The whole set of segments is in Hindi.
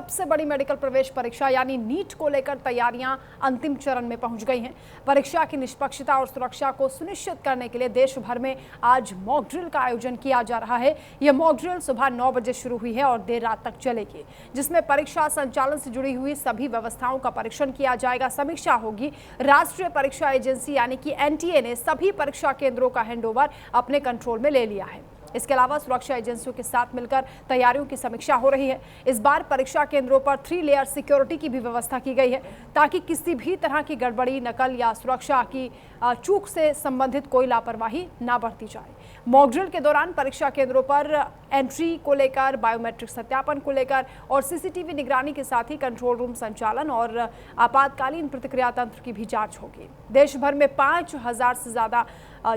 सबसे बड़ी मेडिकल प्रवेश परीक्षा यानी नीट को लेकर तैयारियां अंतिम चरण में पहुंच गई हैं। परीक्षा की निष्पक्षता और सुरक्षा को सुनिश्चित करने के लिए देश भर में आज मॉक ड्रिल का आयोजन किया जा रहा है। यह मॉक ड्रिल सुबह 9 बजे शुरू हुई है और देर रात तक चलेगी, जिसमें परीक्षा संचालन से जुड़ी हुई सभी व्यवस्थाओं का परीक्षण किया जाएगा, समीक्षा होगी। राष्ट्रीय परीक्षा एजेंसी यानी कि एनटीए ने सभी परीक्षा केंद्रों का हैंडओवर अपने कंट्रोल में ले लिया है। इसके अलावा सुरक्षा एजेंसियों के साथ मिलकर तैयारियों की समीक्षा हो रही है। इस बार परीक्षा केंद्रों पर 3 लेयर सिक्योरिटी की भी व्यवस्था की गई है, ताकि किसी भी तरह की गड़बड़ी, नकल या सुरक्षा की चूक से संबंधित कोई लापरवाही ना बरती जाए। मॉक ड्रिल के दौरान परीक्षा केंद्रों पर एंट्री को लेकर, बायोमेट्रिक सत्यापन को लेकर और सीसीटीवी निगरानी के साथ ही कंट्रोल रूम संचालन और आपातकालीन प्रतिक्रिया तंत्र की भी जांच होगी। देश भर में 5000 से ज्यादा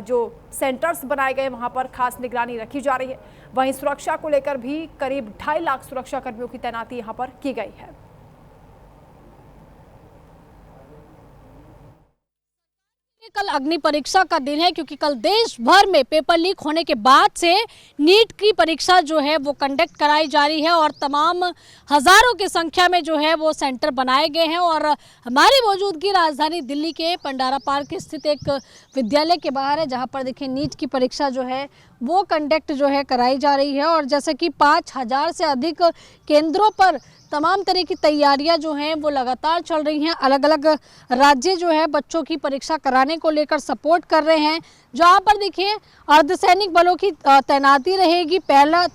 जो सेंटर्स बनाए गए, वहां पर खास निगरानी रखी जा रही है। वहीं सुरक्षा को लेकर भी करीब 2.5 लाख सुरक्षा कर्मियों की तैनाती यहां पर की गई है। कल अग्नि परीक्षा का दिन है, क्योंकि कल देश भर में पेपर लीक होने के बाद से नीट की परीक्षा जो है वो कंडक्ट कराई जा रही है और तमाम हजारों की संख्या में जो है वो सेंटर बनाए गए हैं। और हमारी मौजूदगी राजधानी दिल्ली के पंडारा पार्क स्थित एक विद्यालय के बाहर है, जहां पर देखिए नीट की परीक्षा जो है वो कंडक्ट जो है कराई जा रही है। और जैसे कि 5000 से अधिक केंद्रों पर तमाम तरह की तैयारियां जो हैं वो लगातार चल रही हैं। अलग अलग राज्य जो है बच्चों की परीक्षा कराने को लेकर सपोर्ट कर रहे हैं। जहां पर देखिए अर्धसैनिक बलों की तैनाती रहेगी। पहला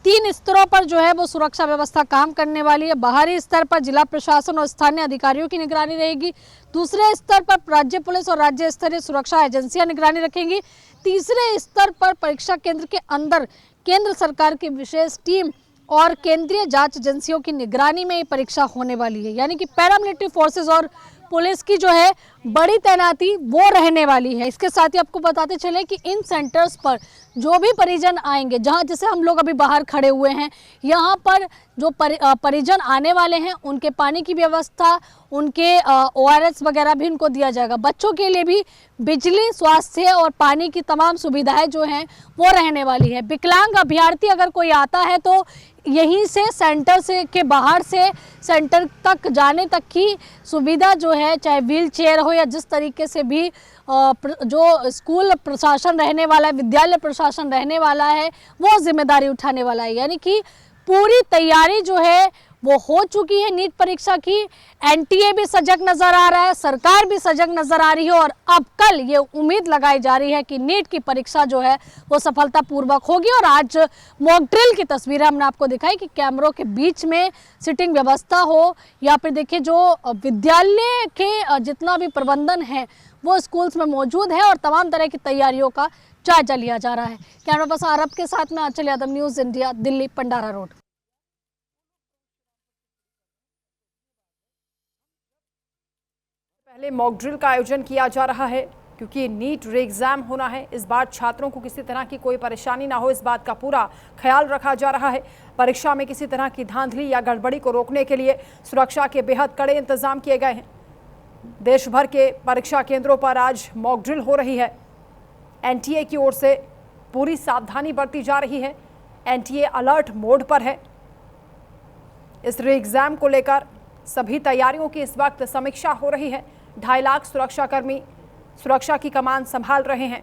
3 स्तरों पर जो है वो सुरक्षा व्यवस्था काम करने वाली है। बाहरी स्तर पर जिला प्रशासन और स्थानीय अधिकारियों की निगरानी रहेगी। दूसरे स्तर पर राज्य पुलिस और राज्य स्तरीय सुरक्षा एजेंसियां निगरानी रखेंगी। तीसरे स्तर पर परीक्षा केंद्र के अंदर केंद्र सरकार की विशेष टीम और केंद्रीय जांच एजेंसियों की निगरानी में ये परीक्षा होने वाली है। यानी कि पैरामिलिट्री फोर्सेस और पुलिस की जो है बड़ी तैनाती वो रहने वाली है। इसके साथ ही आपको बताते चले कि इन सेंटर्स पर जो भी परिजन आएंगे, जहां जैसे हम लोग अभी बाहर खड़े हुए हैं, यहाँ पर जो परिजन आने वाले हैं उनके पानी की व्यवस्था, उनके ORS वगैरह भी उनको दिया जाएगा। बच्चों के लिए भी बिजली, स्वास्थ्य और पानी की तमाम सुविधाएं जो हैं वो रहने वाली है। विकलांग अभ्यर्थी अगर कोई आता है तो यहीं से सेंटर से के बाहर से सेंटर तक जाने तक की सुविधा जो है, चाहे व्हील चेयर हो या जिस तरीके से भी जो स्कूल प्रशासन रहने वाला है, विद्यालय प्रशासन रहने वाला है, वो जिम्मेदारी उठाने वाला है। यानी कि पूरी तैयारी जो है वो हो चुकी है नीट परीक्षा की। एनटीए भी सजग नजर आ रहा है, सरकार भी सजग नजर आ रही है और अब कल ये उम्मीद लगाई जा रही है कि नीट की परीक्षा जो है वो सफलतापूर्वक होगी। और आज मॉक ड्रिल की तस्वीरें हमने आपको दिखाई कि कैमरों के बीच में सिटिंग व्यवस्था हो या फिर देखिए जो विद्यालय के जितना भी प्रबंधन है वो स्कूल्स में मौजूद है और तमाम तरह की तैयारियों का जायजा लिया जा रहा है। कैमरा पर्सन आरब के साथ में Aanchal Yadav, news India, Delhi, Pandara road. पहले मॉक ड्रिल का आयोजन किया जा रहा है क्योंकि नीट री एग्जाम होना है। इस बार छात्रों को किसी तरह की कोई परेशानी ना हो, इस बात का पूरा ख्याल रखा जा रहा है। परीक्षा में किसी तरह की धांधली या गड़बड़ी को रोकने के लिए सुरक्षा के बेहद कड़े इंतजाम किए गए हैं। देश भर के परीक्षा केंद्रों पर आज मॉक ड्रिल हो रही है। एनटीए की ओर से पूरी सावधानी बरती जा रही है। एनटीए अलर्ट मोड पर है। इस री एग्जाम को लेकर सभी तैयारियों की इस वक्त समीक्षा हो रही है। 2.5 लाख सुरक्षाकर्मी सुरक्षा की कमान संभाल रहे हैं।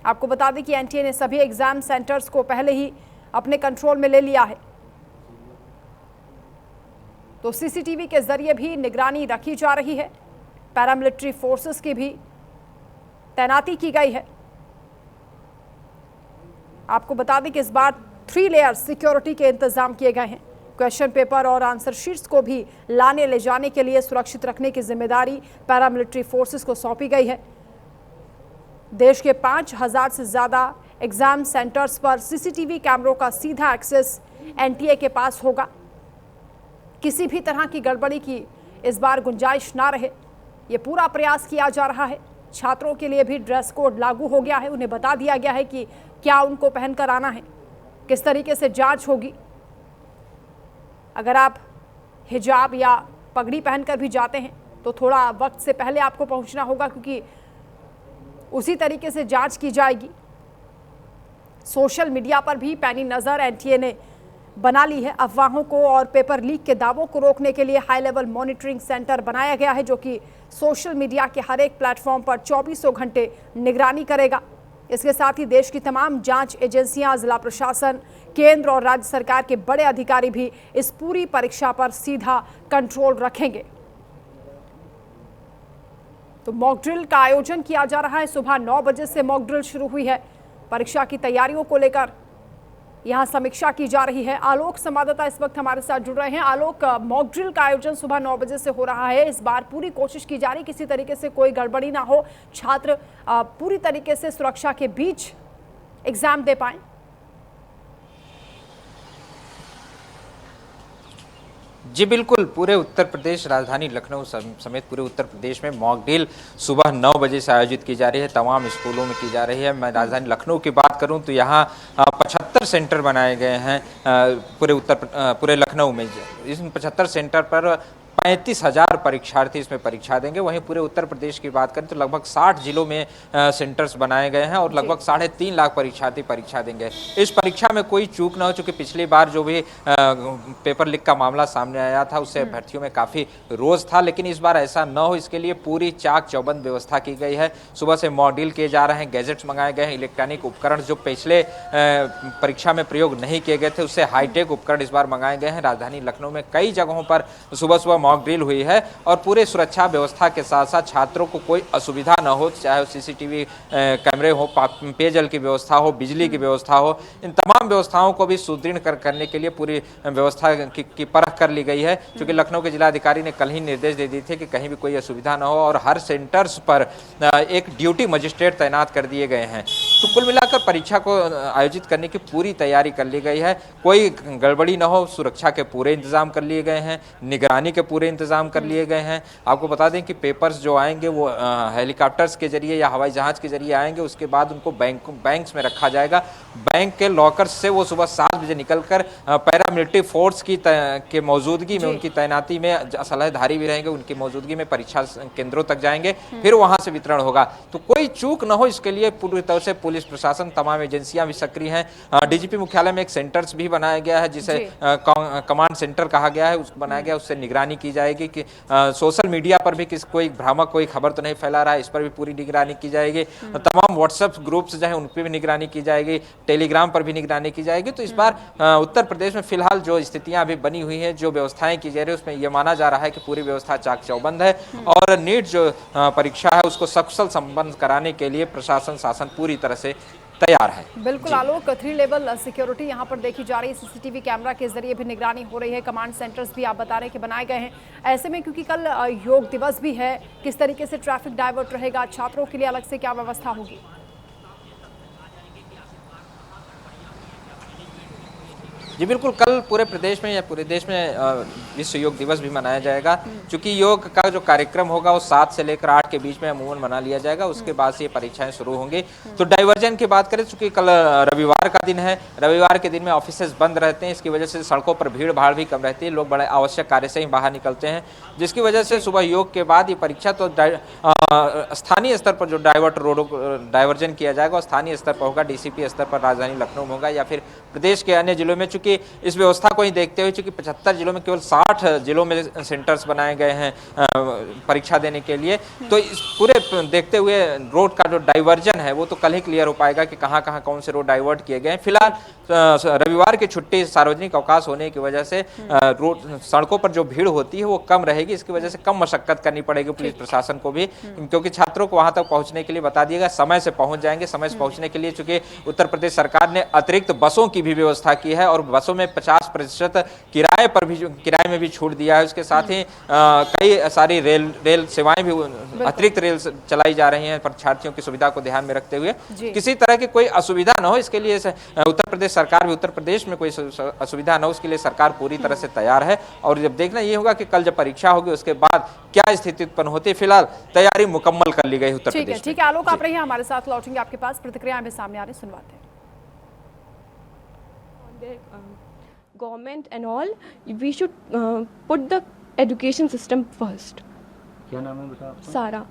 आपको बता दें कि एनटीए ने सभी एग्जाम सेंटर्स को पहले ही अपने कंट्रोल में ले लिया है, तो सीसीटीवी के जरिए भी निगरानी रखी जा रही है। पैरामिलिट्री फोर्सेस की भी तैनाती की गई है। आपको बता दें कि इस बार 3 लेयर सिक्योरिटी के इंतजाम किए गए हैं। क्वेश्चन पेपर और आंसर शीट्स को भी लाने ले जाने के लिए सुरक्षित रखने की जिम्मेदारी पैरामिलिट्री फोर्सेस को सौंपी गई है। देश के 5000 से ज्यादा एग्जाम सेंटर्स पर सीसीटीवी कैमरों का सीधा एक्सेस एनटीए के पास होगा। किसी भी तरह की गड़बड़ी की इस बार गुंजाइश ना रहे, ये पूरा प्रयास किया जा रहा है। छात्रों के लिए भी ड्रेस कोड लागू हो गया है। उन्हें बता दिया गया है कि क्या उनको पहनकर आना है, किस तरीके से जांच होगी। अगर आप हिजाब या पगड़ी पहनकर भी जाते हैं तो थोड़ा वक्त से पहले आपको पहुंचना होगा, क्योंकि उसी तरीके से जांच की जाएगी। सोशल मीडिया पर भी पैनी नज़र एनटीए ने बना ली है। अफवाहों को और पेपर लीक के दावों को रोकने के लिए हाई लेवल मॉनिटरिंग सेंटर बनाया गया है, जो कि सोशल मीडिया के हर एक प्लेटफॉर्म पर 24 घंटे निगरानी करेगा। इसके साथ ही देश की तमाम जांच एजेंसियां, जिला प्रशासन, केंद्र और राज्य सरकार के बड़े अधिकारी भी इस पूरी परीक्षा पर सीधा कंट्रोल रखेंगे। तो मॉक ड्रिल का आयोजन किया जा रहा है। सुबह 9 बजे से मॉक ड्रिल शुरू हुई है। परीक्षा की तैयारियों को लेकर यहां समीक्षा की जा रही है। आलोक संवाददाता इस वक्त हमारे साथ जुड़ रहे हैं। आलोक, मॉक ड्रिल का आयोजन सुबह 9 बजे से हो रहा है। इस बार पूरी कोशिश की जा रही किसी तरीके से कोई गड़बड़ी ना हो, छात्र पूरी तरीके से सुरक्षा के बीच एग्जाम दे पाएं। जी बिल्कुल, पूरे उत्तर प्रदेश राजधानी लखनऊ समेत पूरे उत्तर प्रदेश में मॉक ड्रिल सुबह 9 बजे से आयोजित की जा रही है। तमाम स्कूलों में की जा रही है। मैं राजधानी लखनऊ की बात करूं तो यहाँ 75 सेंटर बनाए गए हैं पूरे लखनऊ में। इस 75 सेंटर पर 35,000 परीक्षार्थी इसमें परीक्षा देंगे। वहीं पूरे उत्तर प्रदेश की बात करें तो लगभग 60 जिलों में सेंटर्स बनाए गए हैं और लगभग 3.5 लाख परीक्षार्थी परीक्षा देंगे। इस परीक्षा में कोई चूक ना हो, चूंकि पिछली बार जो भी पेपर लीक का मामला सामने आया था उससे अभ्यर्थियों में काफ़ी रोष था, लेकिन इस बार ऐसा न हो इसके लिए पूरी चाक चौबंद व्यवस्था की गई है। सुबह से मॉक ड्रिल किए जा रहे हैं, गैजेट्स मंगाए गए हैं, इलेक्ट्रॉनिक उपकरण जो पिछले परीक्षा में प्रयोग नहीं किए गए थे उससे हाईटेक उपकरण इस बार मंगाए गए हैं। राजधानी लखनऊ में कई जगहों पर सुबह सुबह मॉक ड्रिल हुई है और पूरे सुरक्षा व्यवस्था के साथ साथ छात्रों को कोई असुविधा न हो, चाहे वो सीसीटीवी कैमरे हो, पेयजल की व्यवस्था हो, बिजली की व्यवस्था हो, इन तमाम व्यवस्थाओं को भी सुदृढ़ करने के लिए पूरी व्यवस्था की परख कर ली गई है। क्योंकि लखनऊ के जिलाधिकारी ने कल ही निर्देश दे दिए थे कि कहीं भी कोई असुविधा न हो और हर सेंटर्स पर एक ड्यूटी मजिस्ट्रेट तैनात कर दिए गए हैं। तो कुल मिलाकर परीक्षा को आयोजित करने की पूरी तैयारी कर ली गई है। कोई गड़बड़ी न हो, सुरक्षा के पूरे इंतजाम कर लिए गए हैं, निगरानी के पूरे इंतजाम कर लिए गए हैं। आपको बता दें कि पेपर्स जो आएंगे वो हेलीकॉप्टर्स के जरिए या हवाई जहाज के जरिए आएंगे। उसके बाद उनको बैंक्स में रखा जाएगा। बैंक के लॉकर्स से वो सुबह 7 बजे निकलकर पैरामिलिट्री फोर्स के मौजूदगी में, उनकी तैनाती में सलाहधारी भी रहेंगे, उनकी मौजूदगी में परीक्षा केंद्रों तक जाएंगे, फिर वहां से वितरण होगा। तो कोई चूक न हो इसके लिए पूरी तरह से पुलिस प्रशासन, तमाम एजेंसियां भी सक्रिय हैं। डीजीपी मुख्यालय में एक सेंटर्स भी बनाया गया है जिसे कमांड सेंटर कहा गया है, उसको बनाया गया, उससे निगरानी की जाएगी कि सोशल मीडिया पर भी कोई भ्रामक कोई खबर तो नहीं फैला रहा है, इस पर भी पूरी निगरानी की जाएगी। तमाम व्हाट्सएप ग्रुप्स जो है उन पर भी निगरानी की जाएगी, टेलीग्राम पर भी निगरानी की जाएगी। तो इस बार उत्तर प्रदेश में फिलहाल जो स्थितियां अभी बनी हुई हैं, जो व्यवस्थाएं की जा रही है, उसमें यह माना जा रहा है कि पूरी व्यवस्था चाक चौबंद है और नीट जो परीक्षा है उसको सकुशल संपन्न कराने के लिए प्रशासन शासन पूरी तरह से तैयार है। बिल्कुल आलोक, 3 लेवल सिक्योरिटी यहाँ पर देखी जा रही है। सीसीटीवी कैमरा के जरिए भी निगरानी हो रही है। कमांड सेंटर्स भी आप बता रहे हैं कि बनाए गए हैं। ऐसे में क्योंकि कल योग दिवस भी है, किस तरीके से ट्रैफिक डाइवर्ट रहेगा, छात्रों के लिए अलग से क्या व्यवस्था होगी? जी बिल्कुल, कल पूरे प्रदेश में या पूरे देश में विश्व योग दिवस भी मनाया जाएगा। क्योंकि योग का जो कार्यक्रम होगा वो 7 से लेकर 8 के बीच में अमूमन मना लिया जाएगा। उसके बाद से ये परीक्षाएं शुरू होंगी। तो डाइवर्जन की बात करें, चूंकि कल रविवार का दिन है, रविवार के दिन में ऑफिसेज बंद रहते हैं, इसकी वजह से सड़कों पर भीड़ भाड़ भी कम रहती है, लोग बड़े आवश्यक कार्य से ही बाहर निकलते हैं, जिसकी वजह से सुबह योग के बाद ये परीक्षा तो स्थानीय स्तर पर जो डाइवर्जन किया जाएगा स्थानीय स्तर पर होगा, डीसीपी स्तर पर राजधानी लखनऊ में होगा या फिर प्रदेश के अन्य जिलों में। चूंकि इस व्यवस्था को ही देखते हुए, चूंकि 75 जिलों में केवल 60 जिलों में सेंटर्स बनाए गए हैं परीक्षा देने के लिए, तो इस पूरे देखते हुए रोड का जो डाइवर्जन है वो तो कल ही क्लियर हो पाएगा कि कहां कहां कौन से रोड डाइवर्ट किए गए हैं। फिलहाल रविवार की छुट्टी, सार्वजनिक अवकाश होने की वजह से रोड सड़कों पर जो भीड़ होती है वो कम रहेगी। इसकी वजह से कम मशक्कत करनी पड़ेगी पुलिस प्रशासन को भी, क्योंकि छात्रों को वहां तक पहुंचने के लिए बता दिया गया समय से पहुंच जाएंगे। समय से पहुंचने के लिए चूंकि उत्तर प्रदेश सरकार ने अतिरिक्त बसों की भी व्यवस्था की है और बसों में 50% किराए में भी छूट दिया है। उसके साथ ही कई सारी रेल सेवाएं भी, अतिरिक्त रेल चलाई जा रही हैं परीक्षार्थियों की सुविधा को ध्यान में रखते हुए। किसी तरह की कोई असुविधा न हो इसके लिए उत्तर प्रदेश सरकार भी, उत्तर प्रदेश में कोई असुविधा न हो उसके लिए सरकार पूरी तरह से तैयार है। और जब देखना ये होगा कि कल जब परीक्षा होगी उसके बाद क्या स्थिति उत्पन्न होती है। फिलहाल तैयारी मुकम्मल कर ली गई उत्तर प्रदेश। ठीक है आलोक, आप रहिए हमारे साथ, लौटेंगे आपके पास। प्रतिक्रियाएं भी सामने आ रही, सुनवाते हैं। Government and all, we should put the education system first. क्या नाम है बेटा आपका? सारा।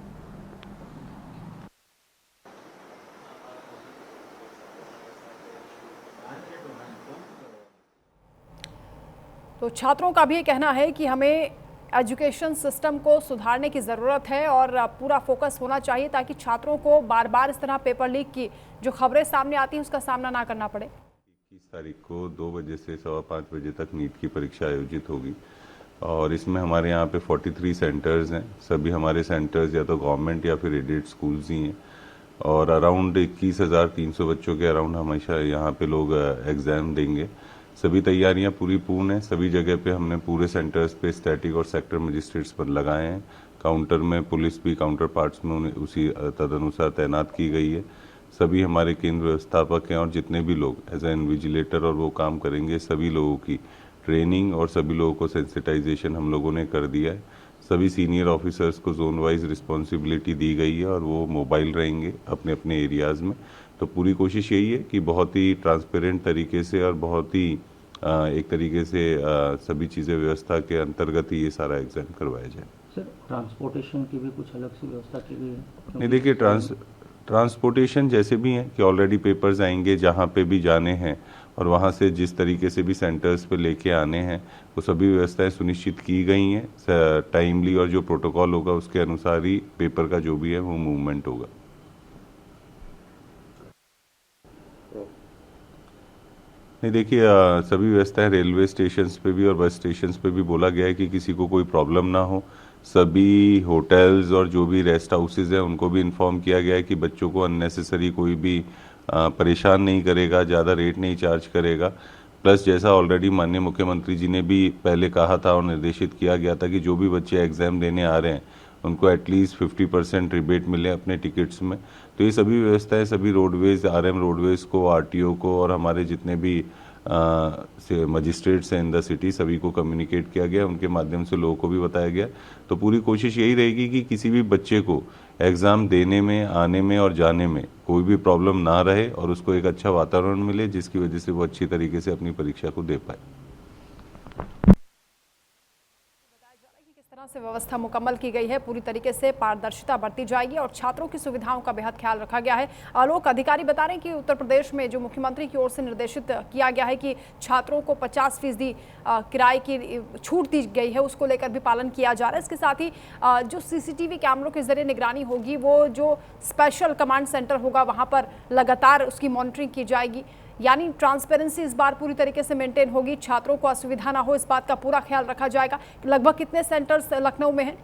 तो छात्रों का भी ये कहना है कि हमें एजुकेशन सिस्टम को सुधारने की ज़रूरत है और पूरा फोकस होना चाहिए ताकि छात्रों को बार बार इस तरह पेपर लीक की जो खबरें सामने आती हैं उसका सामना ना करना पड़े। 21 तारीख को 2 बजे से 5:15 बजे तक नीट की परीक्षा आयोजित होगी और इसमें हमारे यहाँ पे 43 सेंटर्स हैं। सभी हमारे सेंटर्स या तो गवर्नमेंट या फिर एडेड स्कूल्स ही हैं और अराउंड 21,300 बच्चों के अराउंड हमेशा यहाँ पे लोग एग्ज़ाम देंगे। सभी तैयारियां पूरी पूर्ण हैं। सभी जगह पे हमने पूरे सेंटर्स पे स्टैटिक और सेक्टर मजिस्ट्रेट्स पर लगाए हैं। काउंटर में पुलिस भी काउंटर पार्ट्स में उन्हें उसी तदनुसार तैनात की गई है। सभी हमारे केंद्र व्यवस्थापक हैं और जितने भी लोग एज ए इन्विजिलेटर और वो काम करेंगे, सभी लोगों की ट्रेनिंग और सभी लोगों को सेंसिटाइजेशन हम लोगों ने कर दिया है। सभी सीनियर ऑफिसर्स को जोन वाइज रिस्पॉन्सिबिलिटी दी गई है और वो मोबाइल रहेंगे अपने अपने एरियाज़ में। तो पूरी कोशिश यही है कि बहुत ही ट्रांसपेरेंट तरीके से और बहुत ही एक तरीके से सभी चीज़ें व्यवस्था के अंतर्गत ही ये सारा एग्जाम करवाया जाए। सर, ट्रांसपोर्टेशन की भी कुछ अलग से व्यवस्था की गई है? नहीं, देखिए ट्रांसपोर्टेशन जैसे भी हैं कि ऑलरेडी पेपर्स आएंगे जहाँ पे भी जाने हैं और वहाँ से जिस तरीके से भी सेंटर्स पे लेके आने हैं वो सभी व्यवस्थाएं सुनिश्चित की गई हैं टाइमली और जो प्रोटोकॉल होगा उसके अनुसार ही पेपर का जो भी है वो मूवमेंट होगा। नहीं, देखिए सभी व्यवस्थाएं रेलवे स्टेशंस पे भी और बस स्टेशंस पे भी बोला गया है कि किसी को कोई प्रॉब्लम ना हो। सभी होटल्स और जो भी रेस्ट हाउसेज हैं उनको भी इन्फॉर्म किया गया है कि बच्चों को अननेसेसरी कोई भी परेशान नहीं करेगा, ज़्यादा रेट नहीं चार्ज करेगा। प्लस जैसा ऑलरेडी माननीय मुख्यमंत्री जी ने भी पहले कहा था और निर्देशित किया गया था कि जो भी बच्चे एग्ज़ाम देने आ रहे हैं उनको एटलीस्ट 50% रिबेट मिले अपने टिकट्स में। तो ये सभी व्यवस्थाएं सभी रोडवेज़, RM रोडवेज़ को, RTO को और हमारे जितने भी मजिस्ट्रेट्स हैं इन द सिटी सभी को कम्युनिकेट किया गया, उनके माध्यम से लोगों को भी बताया गया। तो पूरी कोशिश यही रहेगी कि किसी भी बच्चे को एग्ज़ाम देने में, आने में और जाने में कोई भी प्रॉब्लम ना रहे और उसको एक अच्छा वातावरण मिले जिसकी वजह से वो अच्छी तरीके से अपनी परीक्षा को दे पाए। से व्यवस्था मुकम्मल की गई है, पूरी तरीके से पारदर्शिता बरती जाएगी और छात्रों की सुविधाओं का बेहद ख्याल रखा गया है। आलोक, अधिकारी बता रहे हैं कि उत्तर प्रदेश में जो मुख्यमंत्री की ओर से निर्देशित किया गया है कि छात्रों को 50% किराए की छूट दी गई है, उसको लेकर भी पालन किया जा रहा है। इसके साथ ही जो CCTV कैमरों के जरिए निगरानी होगी, वो जो स्पेशल कमांड सेंटर होगा वहाँ पर लगातार उसकी मॉनिटरिंग की जाएगी। यानी ट्रांसपेरेंसी इस बार पूरी तरीके से मेंटेन होगी, छात्रों को असुविधा ना हो इस बात का पूरा ख्याल रखा जाएगा। लगभग कितने सेंटर्स लखनऊ में हैं?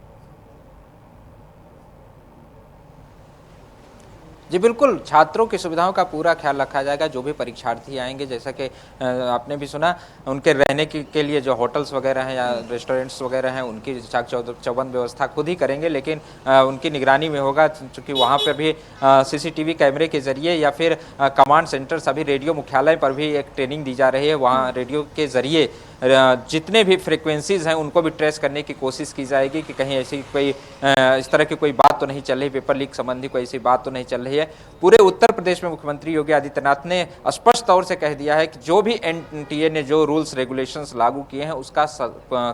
जी बिल्कुल, छात्रों की सुविधाओं का पूरा ख्याल रखा जाएगा। जो भी परीक्षार्थी आएंगे, जैसा कि आपने भी सुना, उनके रहने के लिए जो होटल्स वगैरह हैं या रेस्टोरेंट्स वगैरह हैं उनकी चाक चौबंद व्यवस्था खुद ही करेंगे, लेकिन उनकी निगरानी में होगा। चूँकि वहाँ पर भी CCTV कैमरे के जरिए या फिर कमांड सेंटर, सभी रेडियो मुख्यालय पर भी एक ट्रेनिंग दी जा रही है। वहाँ रेडियो के जरिए जितने भी फ्रिक्वेंसीज हैं उनको भी ट्रेस करने की कोशिश की जाएगी कि कहीं ऐसी कोई इस तरह की कोई बात तो नहीं चल रही, पेपर लीक संबंधी कोई ऐसी बात तो नहीं चल रही है। पूरे उत्तर प्रदेश में मुख्यमंत्री योगी आदित्यनाथ ने स्पष्ट तौर से कह दिया है कि जो भी NTA ने जो रूल्स रेगुलेशंस लागू किए हैं उसका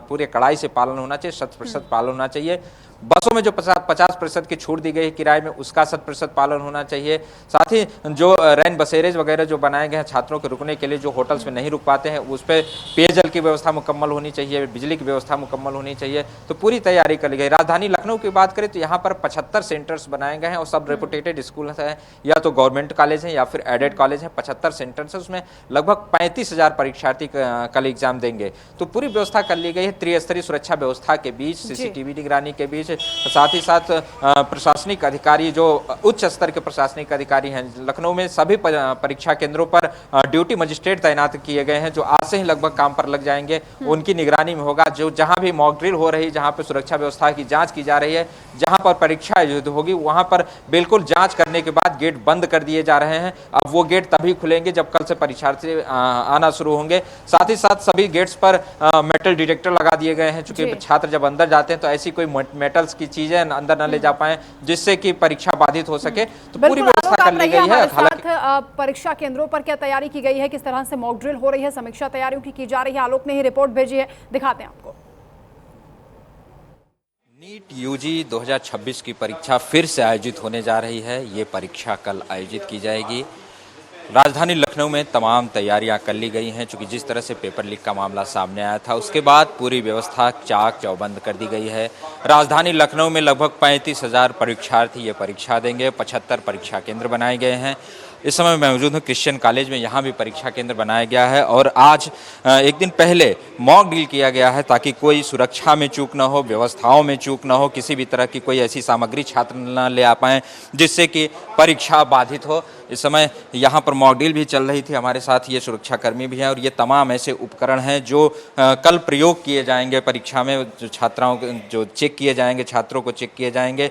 पूरे कड़ाई से पालन होना चाहिए, 100% पालन होना चाहिए। बसों में जो 50% की छूट दी गई है किराए में, उसका 100% पालन होना चाहिए। साथ ही जो रैन बसेरेज वगैरह जो बनाए गए हैं छात्रों के रुकने के लिए, जो होटल्स में नहीं रुक पाते हैं, उस पर पेयजल की व्यवस्था मुकम्मल होनी चाहिए, बिजली की व्यवस्था मुकम्मल होनी चाहिए। तो पूरी तैयारी कर ली गई। राजधानी लखनऊ की बात करें तो यहाँ पर 75 सेंटर्स बनाए गए हैं और सब रेपुटेटेड स्कूल हैं, या तो गवर्नमेंट कॉलेज हैं या फिर एडेड कॉलेज हैं। 75 सेंटर्स हैं, उसमें लगभग 35,000 परीक्षार्थी कल एग्जाम देंगे। तो पूरी व्यवस्था कर ली गई है त्रिस्तरीय सुरक्षा व्यवस्था के बीच, CCTV निगरानी के बीच। साथ ही साथ प्रशासनिक अधिकारी, जो उच्च स्तर के प्रशासनिक अधिकारी हैं लखनऊ में, सभी परीक्षा केंद्रों पर ड्यूटी मजिस्ट्रेट तैनात किए गए हैं, जो आज से ही लगभग काम पर लग जाएंगे। उनकी निगरानी में होगा। जो जहां भी मॉक ड्रिल हो रही है, जहां पर सुरक्षा व्यवस्था की जांच की जा रही है, जहां पर परीक्षा आयोजित होगी, वहां पर बिल्कुल जांच करने के बाद गेट बंद कर दिए जा रहे हैं। अब वो गेट तभी खुलेंगे जब कल से परीक्षार्थी आना शुरू होंगे। साथ ही साथ सभी गेट्स पर मेटल डिटेक्टर लगा दिए गए हैं, चूंकि छात्र जब अंदर जाते हैं तो ऐसी कोई मेटल्स की चीजें अंदर न ले जा पाए जिससे कि परीक्षा बाधित हो सके। तो पूरी व्यवस्था कर ली गई है। परीक्षा केंद्रों पर क्या तैयारी की गई है, किस तरह से मॉक ड्रिल हो रही है, समीक्षा तैयारियों की जा रही है, आलोक ने ही रिपोर्ट भेजी है, दिखाते हैं आपको। नीट UG 2026 की परीक्षा फिर से आयोजित होने जा रही है। ये परीक्षा कल आयोजित की जाएगी। राजधानी लखनऊ में तमाम तैयारियां कर ली गई हैं, चूंकि जिस तरह से पेपर लीक का मामला सामने आया था उसके बाद पूरी व्यवस्था चाक चौबंद कर दी गई है। राजधानी लखनऊ में लगभग 35,000 परीक्षार्थी ये परीक्षा देंगे। 75 परीक्षा केंद्र बनाए गए हैं। इस समय मैं मौजूद हूँ क्रिश्चियन कॉलेज में, यहाँ भी परीक्षा केंद्र बनाया गया है और आज एक दिन पहले मॉक ड्रिल किया गया है ताकि कोई सुरक्षा में चूक न हो, व्यवस्थाओं में चूक न हो, किसी भी तरह की कोई ऐसी सामग्री छात्र न ले आ पाएँ जिससे कि परीक्षा बाधित हो। इस समय यहाँ पर मॉक ड्रिल भी चल रही थी। हमारे साथ ये सुरक्षाकर्मी भी हैं और ये तमाम ऐसे उपकरण हैं जो कल प्रयोग किए जाएंगे परीक्षा में, जो छात्राओं जो चेक किए जाएंगे, छात्रों को चेक किए जाएंगे।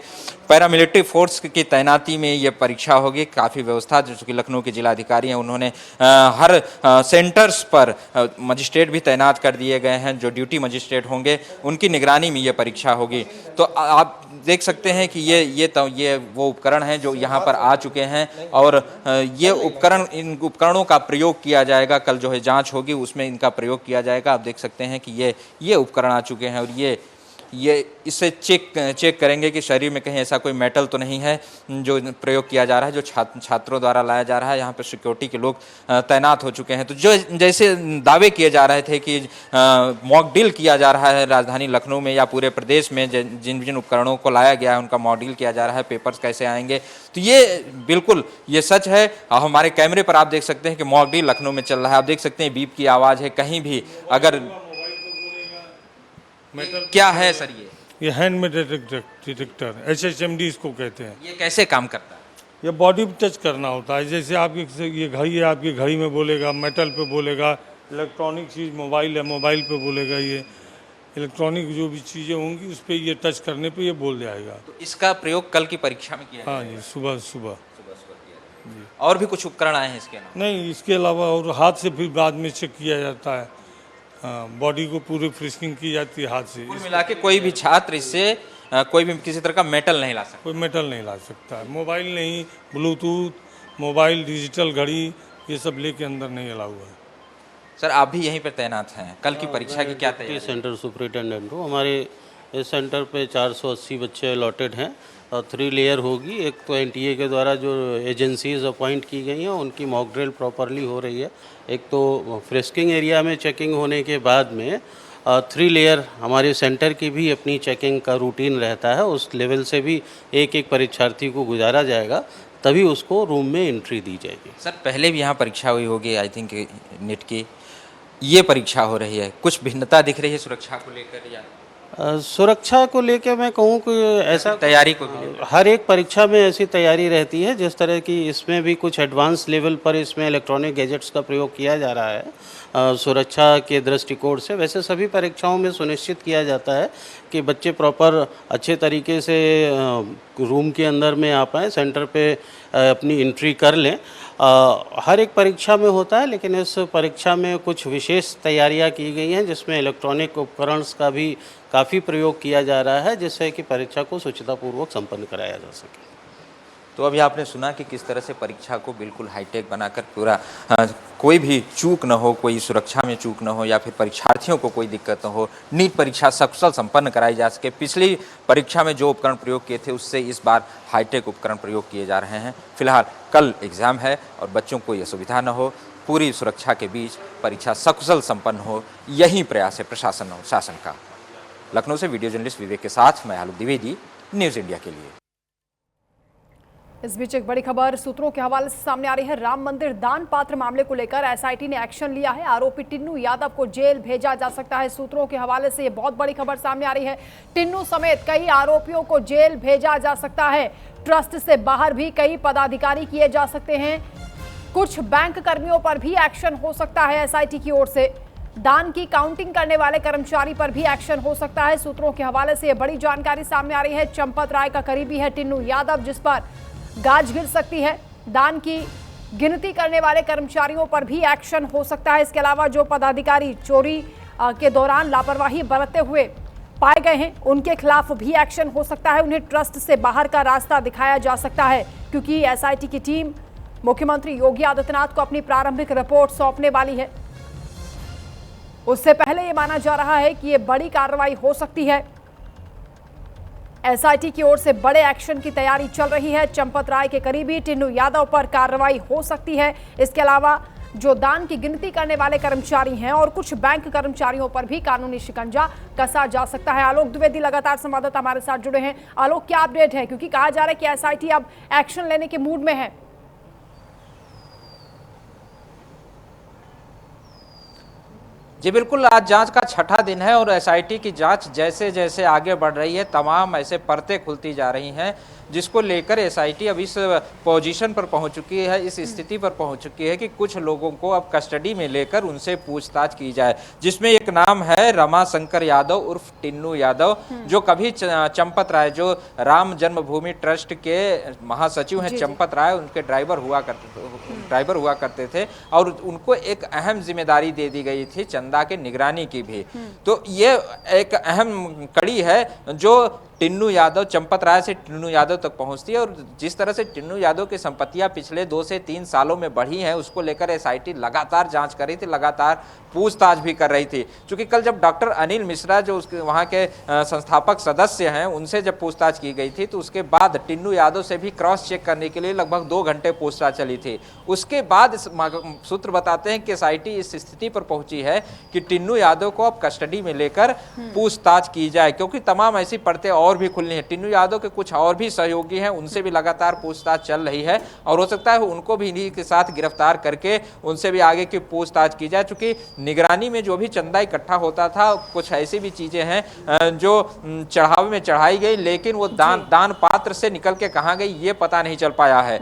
पैरामिलिट्री फोर्स की तैनाती में ये परीक्षा होगी। काफ़ी व्यवस्था, जो कि लखनऊ के जिलाधिकारी हैं उन्होंने हर सेंटर्स पर मजिस्ट्रेट भी तैनात कर दिए गए हैं। जो ड्यूटी मजिस्ट्रेट होंगे उनकी निगरानी में ये परीक्षा होगी। तो आप देख सकते हैं कि ये वो उपकरण हैं जो यहाँ पर आ चुके हैं और इन उपकरणों का प्रयोग किया जाएगा। कल जो है जांच होगी उसमें इनका प्रयोग किया जाएगा। आप देख सकते हैं कि ये उपकरण आ चुके हैं और ये इससे चेक करेंगे कि शरीर में कहीं ऐसा कोई मेटल तो नहीं है जो प्रयोग किया जा रहा है, जो छात्रों द्वारा लाया जा रहा है। यहाँ पर सिक्योरिटी के लोग तैनात हो चुके हैं। तो जो जैसे दावे किए जा रहे थे कि मॉक ड्रिल किया जा रहा है राजधानी लखनऊ में या पूरे प्रदेश में, जिन उपकरणों को लाया गया है उनका मॉक ड्रिल किया जा रहा है, पेपर्स कैसे आएंगे, तो ये बिल्कुल ये सच है। हमारे कैमरे पर आप देख सकते हैं कि मॉक ड्रिल लखनऊ में चल रहा है। आप देख सकते हैं बीप की आवाज़ है। कहीं भी अगर क्या है सर ये हैंड डिटेक्टर HHMD इसको कहते हैं। ये कैसे काम करता है? ये बॉडी पे टच करना होता है। जैसे आपकी ये घड़ी है, आपकी घड़ी में बोलेगा, मेटल पे बोलेगा, इलेक्ट्रॉनिक चीज़ मोबाइल है, मोबाइल पे बोलेगा। ये इलेक्ट्रॉनिक जो भी चीज़ें होंगी उस पर ये टच करने पे ये बोल जाएगा। तो इसका प्रयोग कल की परीक्षा में किया? हाँ जी, सुबह सुबह। और भी कुछ उपकरण आए हैं इसके अलावा? नहीं, इसके अलावा और हाथ से फिर बाद में चेक किया जाता है। बॉडी को पूरी फ्रिस्किंग की जाती है हाथ से। कुल मिला के कोई भी छात्र इससे कोई भी किसी तरह का मेटल नहीं ला सकता? कोई मेटल नहीं ला सकता है। मोबाइल नहीं, ब्लूटूथ मोबाइल, डिजिटल घड़ी, ये सब लेके अंदर नहीं अलाउ है। सर आप भी यहीं पर तैनात हैं, कल की परीक्षा की क्या तैयारी? सेंटर सुपरिटेंडेंट हूँ। हमारे इस सेंटर पे 480 बच्चे अलॉटेड हैं और 3 लेयर होगी। एक तो NTA के द्वारा जो एजेंसीज अपॉइंट की गई हैं उनकी मॉक ड्रिल प्रॉपरली हो रही है। एक तो फ्रिस्किंग एरिया में चेकिंग होने के बाद में 3 लेयर हमारे सेंटर की भी अपनी चेकिंग का रूटीन रहता है। उस लेवल से भी एक एक परीक्षार्थी को गुजारा जाएगा, तभी उसको रूम में एंट्री दी जाएगी। सर पहले भी यहाँ परीक्षा हुई होगी, आई थिंक नीट की, ये परीक्षा हो रही है, कुछ भिन्नता दिख रही है सुरक्षा को लेकर या? सुरक्षा को लेकर मैं कहूँ कि ऐसा तैयारी को भी हर एक परीक्षा में ऐसी तैयारी रहती है। जिस तरह की इसमें भी कुछ एडवांस लेवल पर इसमें इलेक्ट्रॉनिक गैजेट्स का प्रयोग किया जा रहा है सुरक्षा के दृष्टिकोण से, वैसे सभी परीक्षाओं में सुनिश्चित किया जाता है कि बच्चे प्रॉपर अच्छे तरीके से रूम के अंदर में आ पाएँ, सेंटर पे अपनी एंट्री कर लें। हर एक परीक्षा में होता है, लेकिन इस परीक्षा में कुछ विशेष तैयारियां की गई हैं जिसमें इलेक्ट्रॉनिक उपकरण का भी काफ़ी प्रयोग किया जा रहा है, जिससे कि परीक्षा को सुचितापूर्वक संपन्न कराया जा सके। तो अभी आपने सुना कि किस तरह से परीक्षा को बिल्कुल हाईटेक बनाकर पूरा कोई भी चूक न हो, कोई सुरक्षा में चूक न हो या फिर परीक्षार्थियों को कोई दिक्कत न हो, नीट परीक्षा सकुशल संपन्न कराई जा सके। पिछली परीक्षा में जो उपकरण प्रयोग किए थे उससे इस बार हाईटेक उपकरण प्रयोग किए जा रहे हैं। फिलहाल कल एग्ज़ाम है और बच्चों को ये सुविधा न हो, पूरी सुरक्षा के बीच परीक्षा सकुशल संपन्न हो, यही प्रयास है प्रशासन और शासन का। लखनऊ से वीडियो जर्नलिस्ट विवेक के साथ मैं आलोक द्विवेदी, न्यूज़ इंडिया के लिए। इस बीच एक बड़ी खबर सूत्रों के हवाले से सामने आ रही है। राम मंदिर दान पात्र मामले को लेकर SIT ने एक्शन लिया है। आरोपी टिन्नू यादव को जेल भेजा जा सकता है। सूत्रों के हवाले से ये बहुत बड़ी खबर सामने आ रही है। टिन्नू समेत कई आरोपियों को जेल भेजा जा सकता है। ट्रस्ट से बाहर भी कई पदाधिकारी किए जा सकते हैं। कुछ बैंक कर्मियों पर भी एक्शन हो सकता है SIT की ओर से। दान की काउंटिंग करने वाले कर्मचारी पर भी एक्शन हो सकता है। सूत्रों के हवाले से यह बड़ी जानकारी सामने आ रही है। चंपत राय का करीबी है टिन्नू यादव, जिस पर गाज गिर सकती है। दान की गिनती करने वाले कर्मचारियों पर भी एक्शन हो सकता है। इसके अलावा जो पदाधिकारी चोरी के दौरान लापरवाही बरतते हुए पाए गए हैं उनके खिलाफ भी एक्शन हो सकता है। उन्हें ट्रस्ट से बाहर का रास्ता दिखाया जा सकता है, क्योंकि SIT की टीम मुख्यमंत्री योगी आदित्यनाथ को अपनी प्रारंभिक रिपोर्ट सौंपने वाली है। उससे पहले यह माना जा रहा है कि यह बड़ी कार्रवाई हो सकती है। एसआईटी की ओर से बड़े एक्शन की तैयारी चल रही है। चंपत राय के करीबी टिन्नू यादव पर कार्रवाई हो सकती है। इसके अलावा जो दान की गिनती करने वाले कर्मचारी हैं और कुछ बैंक कर्मचारियों पर भी कानूनी शिकंजा कसा जा सकता है। आलोक द्विवेदी लगातार संवाददाता हमारे साथ जुड़े हैं। आलोक, क्या अपडेट है, क्योंकि कहा जा रहा है कि एसआईटी अब एक्शन लेने के मूड में है। जी बिल्कुल, आज जांच का छठा दिन है और एसआईटी की जांच जैसे जैसे आगे बढ़ रही है तमाम ऐसे परतें खुलती जा रही हैं, जिसको लेकर एसआईटी अब इस पोजीशन पर पहुंच चुकी है, इस स्थिति पर पहुंच चुकी है कि कुछ लोगों को अब कस्टडी में लेकर उनसे पूछताछ की जाए, जिसमें एक नाम है रमाशंकर यादव उर्फ टिन्नू यादव, जो कभी चंपत राय, जो राम जन्मभूमि ट्रस्ट के महासचिव हैं चंपत राय, उनके ड्राइवर हुआ करते थे और उनको एक अहम जिम्मेदारी दे दी गई थी चंदा के निगरानी की भी। तो ये एक अहम कड़ी है जो टिन्नू यादव, चंपत राय से टिन्नू यादव तक पहुंचती है। और जिस तरह से टिन्नू यादव की संपत्तियां पिछले 2 से 3 सालों में बढ़ी हैं, उसको लेकर एसआईटी लगातार जांच कर रही थी, लगातार पूछताछ भी कर रही थी। क्योंकि कल जब डॉक्टर अनिल मिश्रा, जो उसके वहां के संस्थापक सदस्य हैं, उनसे जब पूछताछ की गई थी, तो उसके बाद टिन्नू यादव से भी क्रॉस चेक करने के लिए लगभग 2 घंटे पूछताछ चली थी। उसके बाद सूत्र बताते हैं कि एसआईटी इस स्थिति पर पहुंची है कि टिन्नू यादव को अब कस्टडी में लेकर पूछताछ की जाए, क्योंकि तमाम ऐसी परतें और भी खुलनी है। टिन्नू यादव के कुछ और भी सहयोगी हैं, उनसे भी लगातार पूछताछ चल रही है और हो सकता है उनको भी इन्हीं के साथ गिरफ्तार करके उनसे भी आगे की पूछताछ की जाए। चूंकि निगरानी में जो भी चंदा इकट्ठा होता था, कुछ ऐसी भी चीजें हैं जो चढ़ावे में चढ़ाई गई, लेकिन वो दान पात्र से निकल के कहाँ गई ये पता नहीं चल पाया है।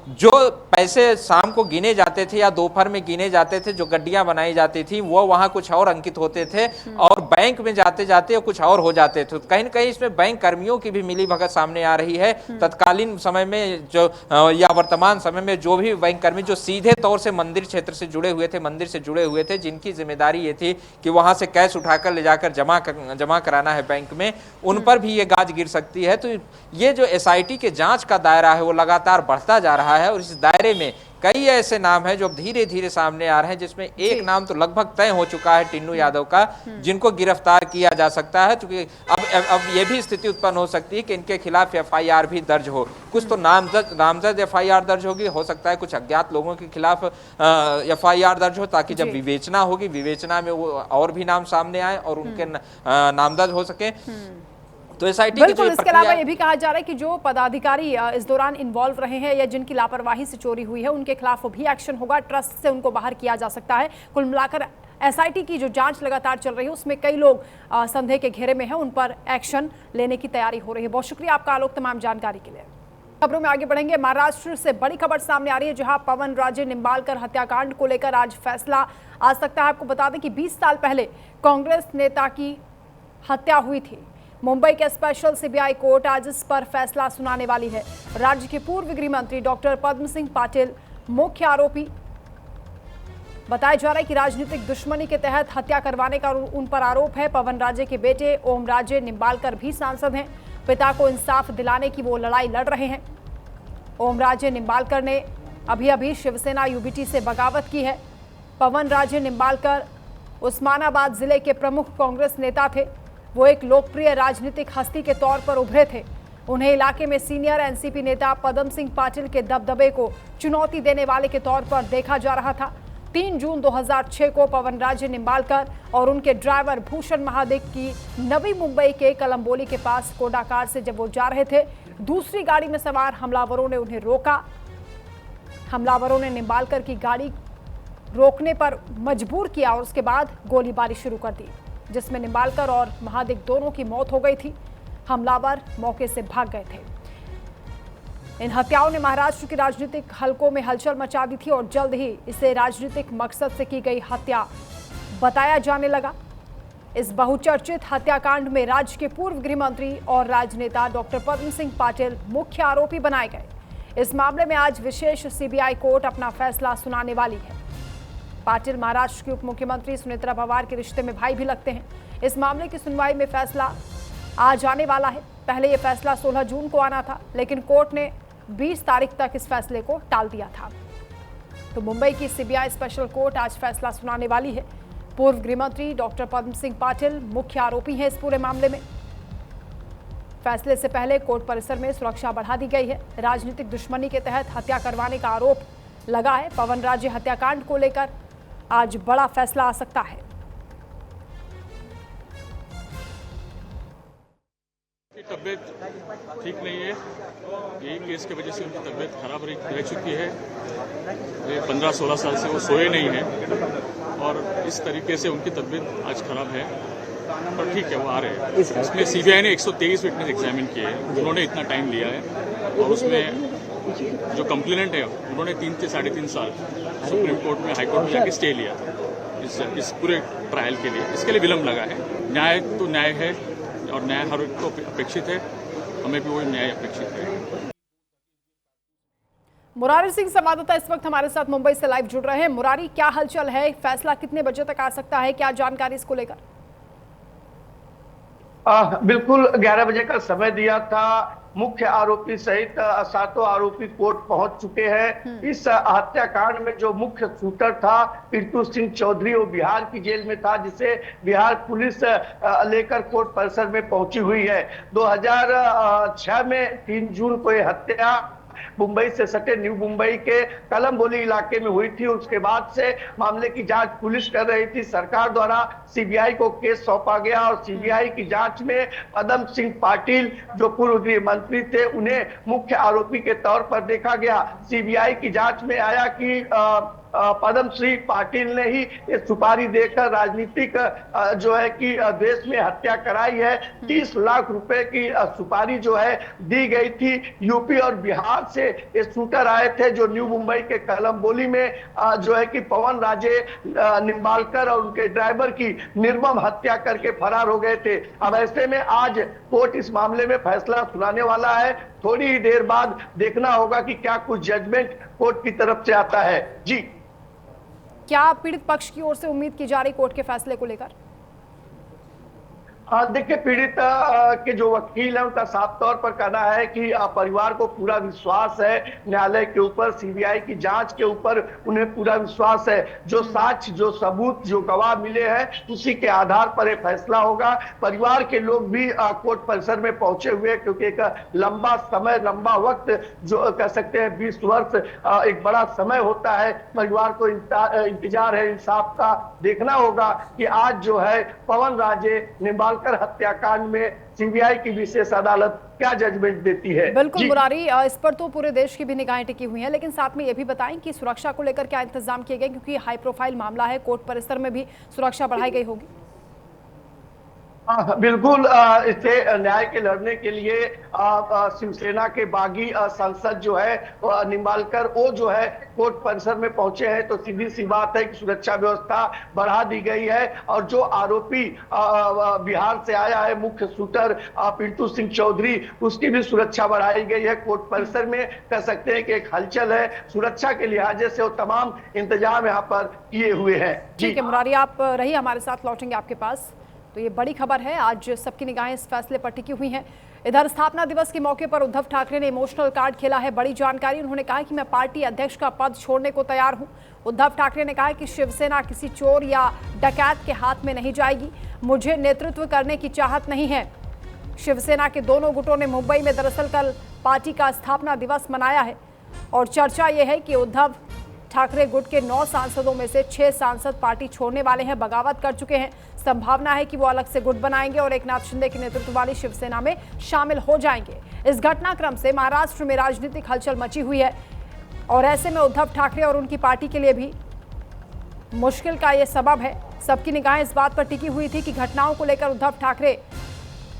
जो पैसे शाम को गिने जाते थे या दोपहर में गिने जाते थे, जो गड्डियां बनाई जाती थी, वो वहां कुछ और अंकित होते थे और बैंक में जाते जाते कुछ और हो जाते थे। कहीं न कहीं इसमें बैंक कर्मियों की भी मिली भगत सामने आ रही है। तत्कालीन समय में जो या वर्तमान समय में जो भी बैंक कर्मी जो सीधे तौर से मंदिर क्षेत्र से जुड़े हुए थे, मंदिर से जुड़े हुए थे, जिनकी जिम्मेदारी ये थी कि वहां से कैश उठाकर ले जाकर जमा कराना है बैंक में, उन पर भी ये गाज गिर सकती है। तो ये जो एसआईटी के जांच का दायरा है वो लगातार बढ़ता जा रहा है और इस दायरे में कई ऐसे नाम हैं जो धीरे धीरे सामने आ रहे हैं, जिसमें एक नाम तो लगभग तय हो चुका है टिन्नू यादव का, जिनको गिरफ्तार किया जा सकता है। क्योंकि अब ये भी स्थिति उत्पन्न हो सकती है कि इनके खिलाफ एफआईआर भी दर्ज हो। कुछ तो नामजद एफआईआर दर्ज होगी, हो सकता है कुछ अज्ञात लोगों के खिलाफ एफआईआर दर्ज हो, ताकि जब विवेचना होगी, विवेचना में वो और भी नाम सामने आए और उनके नामजद हो सके। तो एसआईटी बिल्कुल, इसके अलावा ये भी कहा जा रहा है कि जो पदाधिकारी इस दौरान इन्वॉल्व रहे हैं या जिनकी लापरवाही से चोरी हुई है, उनके खिलाफ भी एक्शन होगा, ट्रस्ट से उनको बाहर किया जा सकता है। कुल मिलाकर एसआईटी की जो जांच लगातार चल रही है उसमें कई लोग संदेह के घेरे में हैं, उन पर एक्शन लेने की तैयारी हो रही है। बहुत शुक्रिया आपका आलोक, तमाम जानकारी के लिए। खबरों में आगे बढ़ेंगे। महाराष्ट्र से बड़ी खबर सामने आ रही है, जहां पवन राजे निंबालकर हत्याकांड को लेकर आज फैसला आ सकता है। आपको बता दें कि 20 साल पहले कांग्रेस नेता की हत्या हुई थी। मुंबई के स्पेशल सीबीआई कोर्ट आज इस पर फैसला सुनाने वाली है। राज्य के पूर्व गृह मंत्री डॉक्टर पद्म सिंह पाटिल मुख्य आरोपी बताया जा रहा है कि राजनीतिक दुश्मनी के तहत हत्या करवाने का उन पर आरोप है। पवन राजे के बेटे ओम राजे निंबालकर भी सांसद हैं। पिता को इंसाफ दिलाने की वो लड़ाई लड़ रहे हैं। ओम राजे निंबालकर ने अभी शिवसेना यूबीटी से बगावत की है। पवन राजे निंबालकर उस्मानाबाद जिले के प्रमुख कांग्रेस नेता थे। वो एक लोकप्रिय राजनीतिक हस्ती के तौर पर उभरे थे। उन्हें इलाके में सीनियर एनसीपी नेता पद्म सिंह पाटिल के दबदबे को चुनौती देने वाले के तौर पर देखा जा रहा था। 3 जून 2006 को पवन राजे निंबालकर और उनके ड्राइवर भूषण महादिक की नवी मुंबई के कलंबोली के पास कोडा कार से जब वो जा रहे थे, दूसरी गाड़ी में सवार हमलावरों ने उन्हें रोका। हमलावरों ने निंबालकर की गाड़ी रोकने पर मजबूर किया और उसके बाद गोलीबारी शुरू कर दी, जिसमें निंबालकर और महादिक दोनों की मौत हो गई थी। हमलावर मौके से भाग गए थे। इन हत्याओं ने महाराष्ट्र के राजनीतिक हलकों में हलचल मचा दी थी और जल्द ही इसे राजनीतिक मकसद से की गई हत्या बताया जाने लगा। इस बहुचर्चित हत्याकांड में राज्य के पूर्व गृह मंत्री और राजनेता डॉक्टर पद्म सिंह पाटिल मुख्य आरोपी बनाए गए। इस मामले में आज विशेष सीबीआई कोर्ट अपना फैसला सुनाने वाली है। पाटिल महाराष्ट्र के उप मुख्यमंत्री सुनेत्रा पवार के रिश्ते में भाई भी लगते हैं। इस मामले की सुनवाई में फैसला आज आने वाला है। पहले यह फैसला 16 जून को आना था, लेकिन कोर्ट ने 20 तारीख तक इस फैसले को टाल दिया था। तो मुंबई की सीबीआई स्पेशल कोर्ट आज फैसला सुनाने वाली है। पूर्व गृह मंत्री डॉक्टर पद्म सिंह पाटिल मुख्य आरोपी हैं इस पूरे मामले में। फैसले से पहले कोर्ट परिसर में सुरक्षा बढ़ा दी गई है। राजनीतिक दुश्मनी के तहत हत्या करवाने का आरोप लगा है। पवन राज्य हत्याकांड को लेकर आज बड़ा फैसला आ सकता है। तबीयत ठीक नहीं है, यही केस की वजह से उनकी तबीयत खराब रह चुकी है। वे 15-16 साल से वो सोए नहीं हैं और इस तरीके से उनकी तबीयत आज खराब है, पर ठीक है, वो आ रहे हैं। इसमें सीबीआई ने 123 विटनेस एग्जामिन किए हैं, उन्होंने इतना टाइम लिया है और उसमें जो कंप्लेनेंट है उन्होंने 3 से 3.5 साल सुप्रीम कोर्ट में, हाई कोर्ट में जाके स्टे लिया था इस पूरे ट्रायल के लिए। इसके लिए विलम्ब लगा है। न्याय तो न्याय है और न्याय हर एक को अपेक्षित है, हमें भी वो न्याय अपेक्षित है। मुरारी सिंह संवाददाता इस वक्त हमारे साथ मुंबई से लाइव जुड़ रहे हैं। मुरारी, क्या हलचल है? फैसला कितने बजे तक आ सकता है? क्या जानकारी इसको लेकर? बिल्कुल 11 बजे का समय दिया था। मुख्य आरोपी सहित 7 आरोपी कोर्ट पहुंच चुके हैं। इस हत्याकांड में जो मुख्य शूटर था पिंटू सिंह चौधरी, वो बिहार की जेल में था, जिसे बिहार पुलिस लेकर कोर्ट परिसर में पहुंची हुई है। 2006 में 3 जून को यह हत्या मुंबई से सटे न्यू मुंबई के कलमबोली इलाके में हुई थी। उसके बाद से मामले की जांच पुलिस कर रही थी। सरकार द्वारा सीबीआई को केस सौंपा गया और सीबीआई की जांच में पदम सिंह पाटिल, जो पूर्व गृह मंत्री थे, उन्हें मुख्य आरोपी के तौर पर देखा गया। सीबीआई की जांच में आया कि पदम सिंह पाटिल ने ही ये सुपारी देकर राजनीतिक जो है कि देश में हत्या कराई है। 30 लाख रुपए की सुपारी जो है दी गई थी। यूपी और बिहार से ये शूटर आए थे जो न्यू मुंबई के कलमबोली में जो है कि पवन राजे निम्बालकर और उनके ड्राइवर की निर्मम हत्या करके फरार हो गए थे। अब ऐसे में आज कोर्ट इस मामले में फैसला सुनाने वाला है। थोड़ी ही देर बाद देखना होगा कि क्या कुछ जजमेंट कोर्ट की तरफ से आता है। जी, क्या पीड़ित पक्ष की ओर से उम्मीद की जा रही कोर्ट के फैसले को लेकर? देखिए, पीड़ित के जो वकील हैं उनका साफ तौर पर कहना है कि परिवार को पूरा विश्वास है न्यायालय के ऊपर, सीबीआई की जांच के ऊपर उन्हें पूरा विश्वास है। जो साक्ष्य, जो सबूत, जो गवाह मिले हैं, उसी के आधार पर यह फैसला होगा। परिवार के लोग भी कोर्ट परिसर में पहुंचे हुए, क्योंकि एक लंबा समय, लंबा वक्त, जो कह सकते हैं 20 वर्ष एक बड़ा समय होता है। परिवार को इंतजार है इंसाफ का। देखना होगा कि आज जो है पवन राजे निम्बालकर हत्याकांड में सीबीआई की विशेष अदालत क्या जजमेंट देती है। बिल्कुल मुरारी, इस पर तो पूरे देश की भी निगाहें टिकी हुई हैं, लेकिन साथ में ये भी बताएं कि सुरक्षा को लेकर क्या इंतजाम किए गए, क्योंकि हाई प्रोफाइल मामला है। कोर्ट परिसर में भी सुरक्षा बढ़ाई गई होगी। बिल्कुल, इसे न्याय के लड़ने के लिए शिवसेना के बागी सांसद जो है निम्बालकर, वो जो है कोर्ट परिसर में पहुंचे हैं। तो सीधी सी बात है कि सुरक्षा व्यवस्था बढ़ा दी गई है। और जो आरोपी बिहार से आया है, मुख्य शूटर पिंटू सिंह चौधरी, उसकी भी सुरक्षा बढ़ाई गई है। कोर्ट परिसर में कह सकते हैं कि एक हलचल है। सुरक्षा के लिहाजे से वो तमाम इंतजाम यहाँ पर किए हुए हैं। ठीक है मुरारी, आप रहिए हमारे साथ, लौटेंगे आपके पास। तो ये बड़ी खबर है, आज सबकी निगाहें इस फैसले पर टिकी हुई हैं। इधर स्थापना दिवस के मौके पर उद्धव ठाकरे ने इमोशनल कार्ड खेला है। बड़ी जानकारी, उन्होंने कहा कि मैं पार्टी अध्यक्ष का पद छोड़ने को तैयार हूं। उद्धव ठाकरे ने कहा कि शिवसेना किसी चोर या डकैत के हाथ में नहीं जाएगी। मुझे नेतृत्व करने की चाहत नहीं है। शिवसेना के दोनों गुटों ने मुंबई में दरअसल कल पार्टी का स्थापना दिवस मनाया है और चर्चा यह है कि उद्धव ठाकरे गुट के 9 सांसदों में से 6 सांसद पार्टी छोड़ने वाले हैं, बगावत कर चुके हैं। संभावना है कि वो अलग से गुट बनाएंगे और एकनाथ शिंदे के नेतृत्व वाली शिवसेना में शामिल हो जाएंगे। इस घटनाक्रम से महाराष्ट्र में राजनीतिक हलचल मची हुई है और ऐसे में उद्धव ठाकरे और उनकी पार्टी के लिए भी मुश्किल का ये सबब है। सबकी निगाहें इस बात पर टिकी हुई थी कि घटनाओं को लेकर उद्धव ठाकरे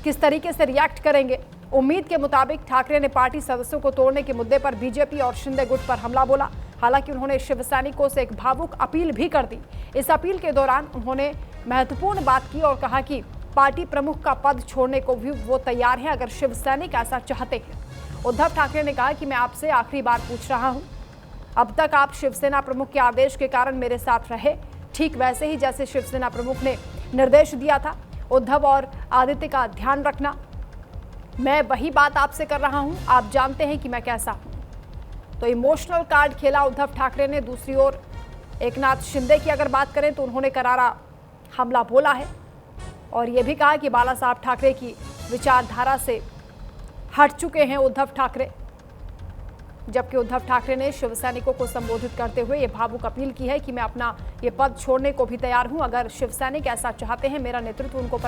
किस तरीके से रिएक्ट करेंगे। उम्मीद के मुताबिक ठाकरे ने पार्टी सदस्यों को तोड़ने के मुद्दे पर बीजेपी और शिंदे गुट पर हमला बोला। हालांकि उन्होंने शिव सैनिकों से एक भावुक अपील भी कर दी। इस अपील के दौरान उन्होंने महत्वपूर्ण बात की और कहा कि पार्टी प्रमुख का पद छोड़ने को भी वो तैयार हैं अगर शिव सैनिक ऐसा चाहते हैं। उद्धव ठाकरे ने कहा कि मैं आपसे आखिरी बार पूछ रहा हूं, अब तक आप शिवसेना प्रमुख के आदेश के कारण मेरे साथ रहे, ठीक वैसे ही जैसे शिवसेना प्रमुख ने निर्देश दिया था उद्धव और आदित्य का ध्यान रखना। मैं वही बात आपसे कर रहा हूं, आप जानते हैं कि मैं कैसा हूं। तो इमोशनल कार्ड खेला उद्धव ठाकरे ने। दूसरी ओर एकनाथ शिंदे की अगर बात करें तो उन्होंने करारा हमला बोला है और यह भी कहा कि बाला साहब ठाकरे की विचारधारा से हट चुके हैं उद्धव ठाकरे। जबकि उद्धव ठाकरे ने शिव सैनिकों को संबोधित करते हुए ये भावुक अपील की है कि मैं अपना ये पद छोड़ने को भी तैयार हूं। अगर शिव सैनिक ऐसा चाहते हैं, मेरा नेतृत्व उनको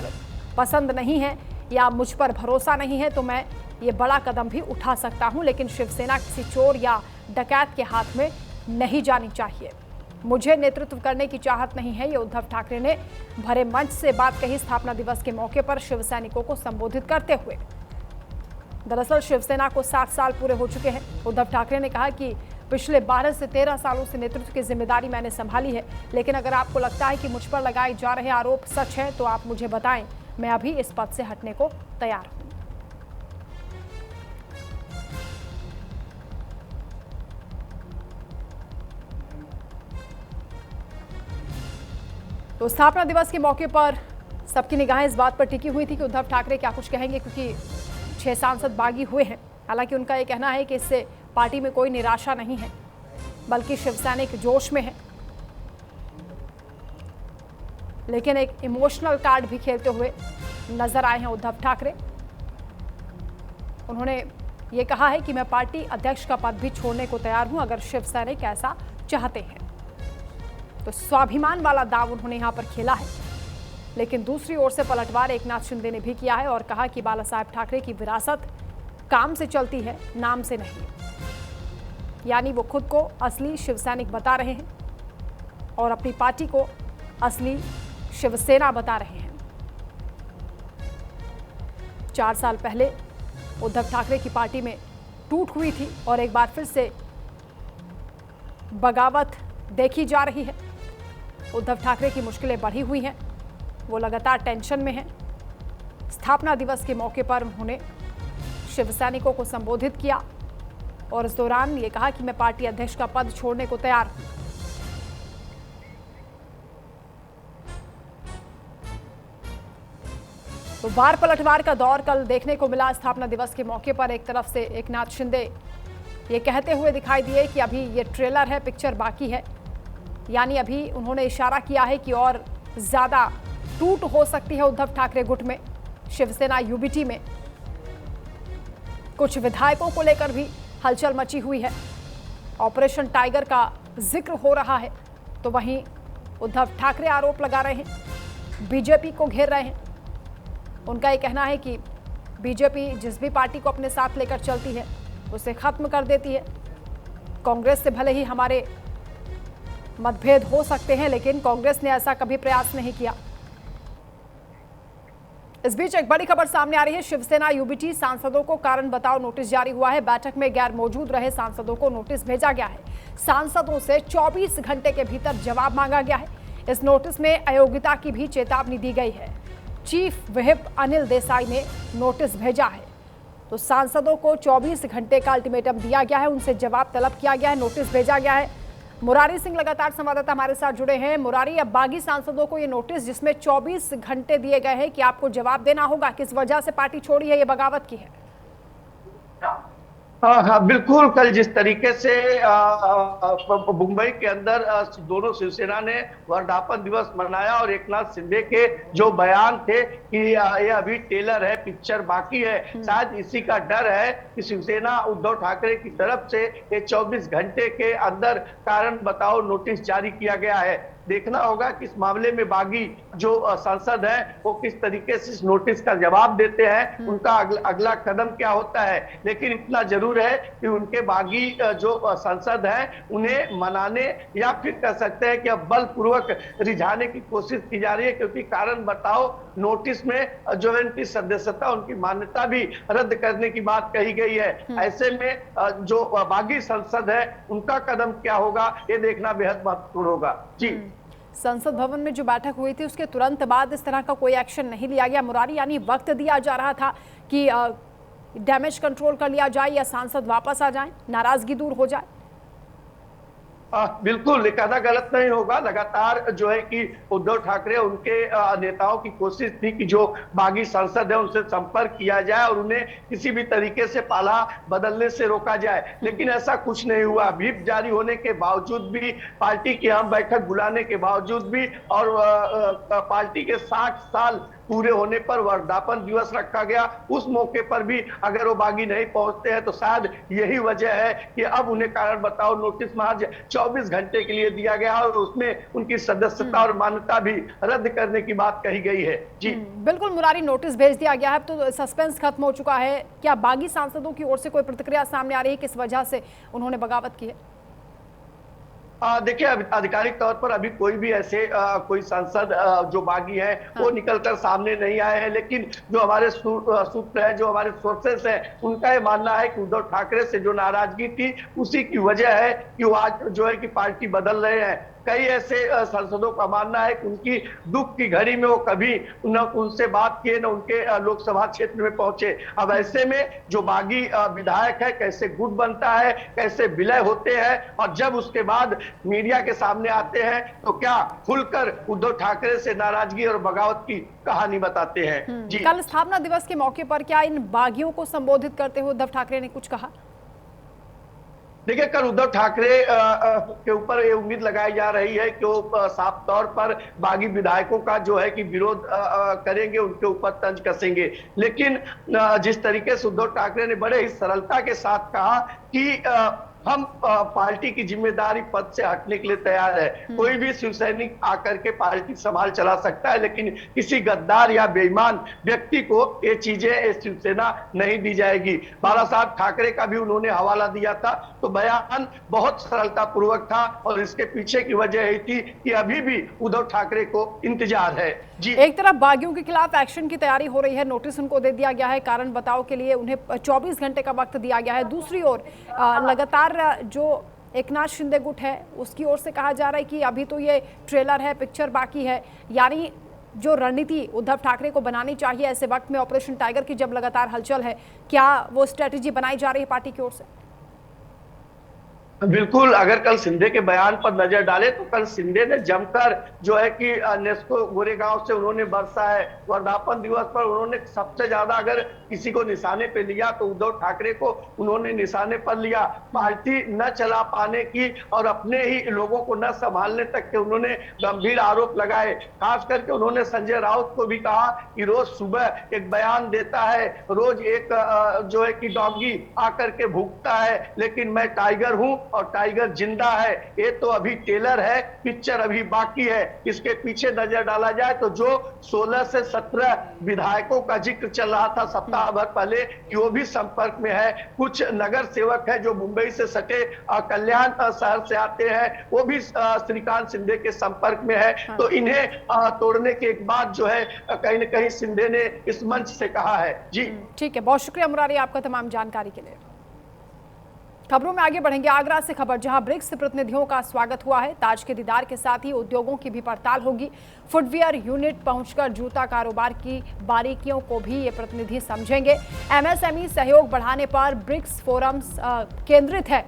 पसंद नहीं है या मुझ पर भरोसा नहीं है, तो मैं ये बड़ा कदम भी उठा सकता हूं, लेकिन शिवसेना किसी चोर या डकैत के हाथ में नहीं जानी चाहिए। मुझे नेतृत्व करने की चाहत नहीं है, ये उद्धव ठाकरे ने भरे मंच से बात कही स्थापना दिवस के मौके पर शिव सैनिकों को संबोधित करते हुए। दरअसल शिवसेना को 60 साल पूरे हो चुके हैं। उद्धव ठाकरे ने कहा कि पिछले 12 से 13 सालों से नेतृत्व की जिम्मेदारी मैंने संभाली है, लेकिन अगर आपको लगता है कि मुझ पर लगाए जा रहे आरोप सच है तो आप मुझे बताएं, मैं अभी इस पद से हटने को तैयार हूं। तो स्थापना दिवस के मौके पर सबकी निगाहें इस बात पर टिकी हुई थी कि उद्धव ठाकरे क्या कुछ कहेंगे, क्योंकि 6 सांसद बागी हुए हैं। हालांकि उनका ये कहना है कि इससे पार्टी में कोई निराशा नहीं है, बल्कि शिव सैनिक जोश में है। लेकिन एक इमोशनल कार्ड भी खेलते हुए नजर आए हैं उद्धव ठाकरे। उन्होंने ये कहा है कि मैं पार्टी अध्यक्ष का पद भी छोड़ने को तैयार हूं अगर शिव सैनिक ऐसा चाहते हैं। तो स्वाभिमान वाला दाव उन्होंने यहां पर खेला है। लेकिन दूसरी ओर से पलटवार एकनाथ शिंदे ने भी किया है और कहा कि बाला साहेब ठाकरे की विरासत काम से चलती है, नाम से नहीं। यानी वो खुद को असली शिव सैनिक बता रहे हैं और अपनी पार्टी को असली शिवसेना बता रहे हैं। 4 साल पहले उद्धव ठाकरे की पार्टी में टूट हुई थी और एक बार फिर से बगावत देखी जा रही है। उद्धव ठाकरे की मुश्किलें बढ़ी हुई हैं, वो लगातार टेंशन में हैं। स्थापना दिवस के मौके पर उन्होंने शिव सैनिकों को संबोधित किया और इस दौरान ये कहा कि मैं पार्टी अध्यक्ष का पद छोड़ने को तैयार हूं। तो वार पलटवार का दौर कल देखने को मिला। स्थापना दिवस के मौके पर एक तरफ से एकनाथ शिंदे ये कहते हुए दिखाई दिए कि अभी ये ट्रेलर है, पिक्चर बाकी है। यानी अभी उन्होंने इशारा किया है कि और ज्यादा टूट हो सकती है उद्धव ठाकरे गुट में, शिवसेना यूबीटी में। कुछ विधायकों को लेकर भी हलचल मची हुई है। ऑपरेशन टाइगर का जिक्र हो रहा है, तो वहीं उद्धव ठाकरे आरोप लगा रहे हैं, बीजेपी को घेर रहे हैं। उनका ये कहना है कि बीजेपी जिस भी पार्टी को अपने साथ लेकर चलती है उसे खत्म कर देती है। कांग्रेस से भले ही हमारे मतभेद हो सकते हैं, लेकिन कांग्रेस ने ऐसा कभी प्रयास नहीं किया। इस बीच एक बड़ी खबर सामने आ रही है। शिवसेना यूबीटी सांसदों को कारण बताओ नोटिस जारी हुआ है। बैठक में गैर मौजूद रहे सांसदों को नोटिस भेजा गया है। सांसदों से 24 घंटे के भीतर जवाब मांगा गया है। इस नोटिस में अयोग्यता की भी चेतावनी दी गई है। चीफ व्हिप अनिल देसाई ने नोटिस भेजा है। तो सांसदों को 24 घंटे का अल्टीमेटम दिया गया है, उनसे जवाब तलब किया गया है, नोटिस भेजा गया है। मुरारी सिंह लगातार संवाददाता हमारे साथ जुड़े हैं। मुरारी, अब बागी सांसदों को ये नोटिस जिसमें 24 घंटे दिए गए हैं कि आपको जवाब देना होगा, किस वजह से पार्टी छोड़ी है, ये बगावत की है? हाँ, बिल्कुल। कल जिस तरीके से मुंबई के अंदर दोनों शिवसेना ने वर्धापन दिवस मनाया और एकनाथ शिंदे के जो बयान थे कि ये अभी टेलर है, पिक्चर बाकी है, शायद इसी का डर है कि शिवसेना उद्धव ठाकरे की तरफ से ये 24 घंटे के अंदर कारण बताओ नोटिस जारी किया गया है। देखना होगा कि इस मामले में बागी जो सांसद हैं वो किस तरीके से इस नोटिस का जवाब देते हैं, उनका अगला कदम क्या होता है। लेकिन इतना जरूर है कि उनके बागी जो सांसद हैं उन्हें मनाने या फिर कह सकते हैं कि अब बलपूर्वक रिझाने की कोशिश की जा रही है, क्योंकि कारण बताओ नोटिस में जो है उनकी सदस्यता, उनकी मान्यता भी रद्द करने की बात कही गई है। ऐसे में जो बागी सांसद है उनका कदम क्या होगा, ये देखना बेहद महत्वपूर्ण होगा। जी, संसद भवन में जो बैठक हुई थी उसके तुरंत बाद इस तरह का कोई एक्शन नहीं लिया गया मुरारी, यानी वक्त दिया जा रहा था कि डैमेज कंट्रोल कर लिया जाए या सांसद वापस आ जाएं, नाराजगी दूर हो जाए। बिल्कुल, कहना गलत नहीं होगा। लगातार जो है कि उद्धव ठाकरे उनके नेताओं की कोशिश थी कि जो बागी सांसद है उनसे संपर्क किया जाए और उन्हें किसी भी तरीके से पाला बदलने से रोका जाए, लेकिन ऐसा कुछ नहीं हुआ। व्हिप जारी होने के बावजूद भी, पार्टी की अहम बैठक बुलाने के बावजूद भी और पार्टी के 60 साल पूरे होने पर वर्धापन दिवस रखा गया। उस मौके पर भी अगर वो बागी नहीं पहुंचते हैं तो शायद यही वजह है कि अब उन्हें कारण बताओ नोटिस महज 24 घंटे के लिए दिया गया और उसमें उनकी सदस्यता और मान्यता भी रद्द करने की बात कही गई है। जी बिल्कुल मुरारी, नोटिस भेज दिया गया है, तो सस्पेंस खत्म हो चुका है। क्या बागी सांसदों की ओर से कोई प्रतिक्रिया सामने आ रही है, किस वजह से उन्होंने बगावत की है? देखिए, आधिकारिक तौर पर अभी कोई भी ऐसे कोई सांसद जो बागी है वो निकलकर सामने नहीं आए हैं, लेकिन जो हमारे सूत्र है, जो हमारे सोर्सेस है, उनका ये मानना है कि उद्धव ठाकरे से जो नाराजगी थी उसी की वजह है कि वो आज जो है कि पार्टी बदल रहे हैं। कई ऐसे सांसदों का मानना है कि उनकी दुख की घड़ी में वो कभी न उनसे बात किए, न उनके लोकसभा क्षेत्र में पहुंचे। अब ऐसे में जो बागी विधायक है कैसे गुट बनता है, कैसे विलय होते हैं और जब उसके बाद मीडिया के सामने आते हैं तो क्या खुलकर उद्धव ठाकरे से नाराजगी और बगावत की कहानी बताते हैं। जी, कल स्थापना दिवस के मौके पर क्या इन बागियों को संबोधित करते हुए उद्धव ठाकरे ने कुछ कहा? देखिए, कल उद्धव ठाकरे के ऊपर ये उम्मीद लगाई जा रही है कि वो साफ तौर पर बागी विधायकों का जो है कि विरोध करेंगे, उनके ऊपर तंज कसेंगे। लेकिन जिस तरीके से उद्धव ठाकरे ने बड़े ही सरलता के साथ कहा कि हम पार्टी की जिम्मेदारी पद से हटने के लिए तैयार है। कोई भी शिवसैनिक आकर के पार्टी संभाल चला सकता है, लेकिन किसी गद्दार या बेईमान व्यक्ति को ये चीजें शिवसेना नहीं दी जाएगी। बाला साहब ठाकरे का भी उन्होंने हवाला दिया था, तो बयान बहुत सरलता पूर्वक था और इसके पीछे की वजह यही थी कि अभी भी उद्धव ठाकरे को इंतजार है। जी, एक तरफ बागियों के खिलाफ एक्शन की तैयारी हो रही है, नोटिस उनको दे दिया गया है, कारण बताओ के लिए उन्हें 24 घंटे का वक्त दिया गया है। दूसरी ओर लगातार जो एकनाथ शिंदे गुट है उसकी ओर से कहा जा रहा है कि अभी तो ये ट्रेलर है, पिक्चर बाकी है। यानी जो रणनीति उद्धव ठाकरे को बनानी चाहिए ऐसे वक्त में, ऑपरेशन टाइगर की जब लगातार हलचल है, क्या वो स्ट्रेटेजी बनाई जा रही है पार्टी की ओर से? बिल्कुल, अगर कल शिंदे के बयान पर नजर डाले तो कल शिंदे ने जमकर जो है कि नेस्को गोरेगांव से उन्होंने बरसा है। वर्धापन दिवस पर उन्होंने सबसे ज्यादा अगर किसी को निशाने पे लिया तो उद्धव ठाकरे को उन्होंने निशाने पर लिया। पार्टी न चला पाने की और अपने ही लोगों को न संभालने तक के उन्होंने गंभीर आरोप लगाए। खास करके उन्होंने संजय राउत को भी कहा कि रोज सुबह एक बयान देता है, रोज एक जो है कि डॉगी आकर के भूखता है, लेकिन मैं टाइगर हूं और टाइगर जिंदा है। ये तो अभी टेलर है, पिक्चर अभी बाकी है। इसके पीछे नजर डाला जाए तो जो 16 से 17 विधायकों का जिक्र चल रहा था सप्ताह भर पहले कि वो भी संपर्क में है। कुछ नगर सेवक है जो मुंबई से सटे कल्याण शहर से आते हैं, वो भी श्रीकांत शिंदे के संपर्क में है। तो इन्हें तोड़ने के एक बाद जो है कहीं न कहीं शिंदे ने इस मंच से कहा है। जी ठीक है, बहुत शुक्रिया मुरारी आपका तमाम जानकारी के लिए। खबरों में आगे बढ़ेंगे। आगरा से खबर, जहां ब्रिक्स प्रतिनिधियों का स्वागत हुआ है। ताज के दीदार के साथ ही उद्योगों की भी पड़ताल होगी। फुटवियर यूनिट पहुंचकर जूता कारोबार की बारीकियों को भी ये प्रतिनिधि समझेंगे। एमएसएमई सहयोग बढ़ाने पर ब्रिक्स फोरम केंद्रित है।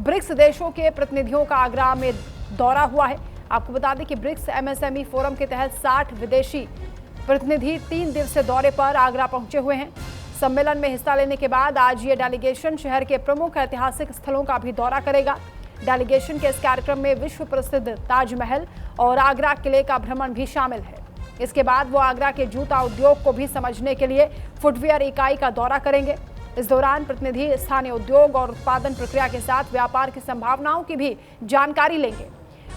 ब्रिक्स देशों के प्रतिनिधियों का आगरा में दौरा हुआ है। आपको बता दें कि ब्रिक्स एमएसएमई फोरम के तहत 60 विदेशी प्रतिनिधि 3 दिवसीय दौरे पर आगरा पहुंचे हुए हैं। सम्मेलन में हिस्सा लेने के बाद आज ये डेलीगेशन शहर के प्रमुख ऐतिहासिक स्थलों का भी दौरा करेगा। डेलीगेशन के इस कार्यक्रम में विश्व प्रसिद्ध ताजमहल और आगरा किले का भ्रमण भी शामिल है। इसके बाद वो आगरा के जूता उद्योग को भी समझने के लिए फुटवियर इकाई का दौरा करेंगे। इस दौरान प्रतिनिधि स्थानीय उद्योग और उत्पादन प्रक्रिया के साथ व्यापार की संभावनाओं की भी जानकारी लेंगे।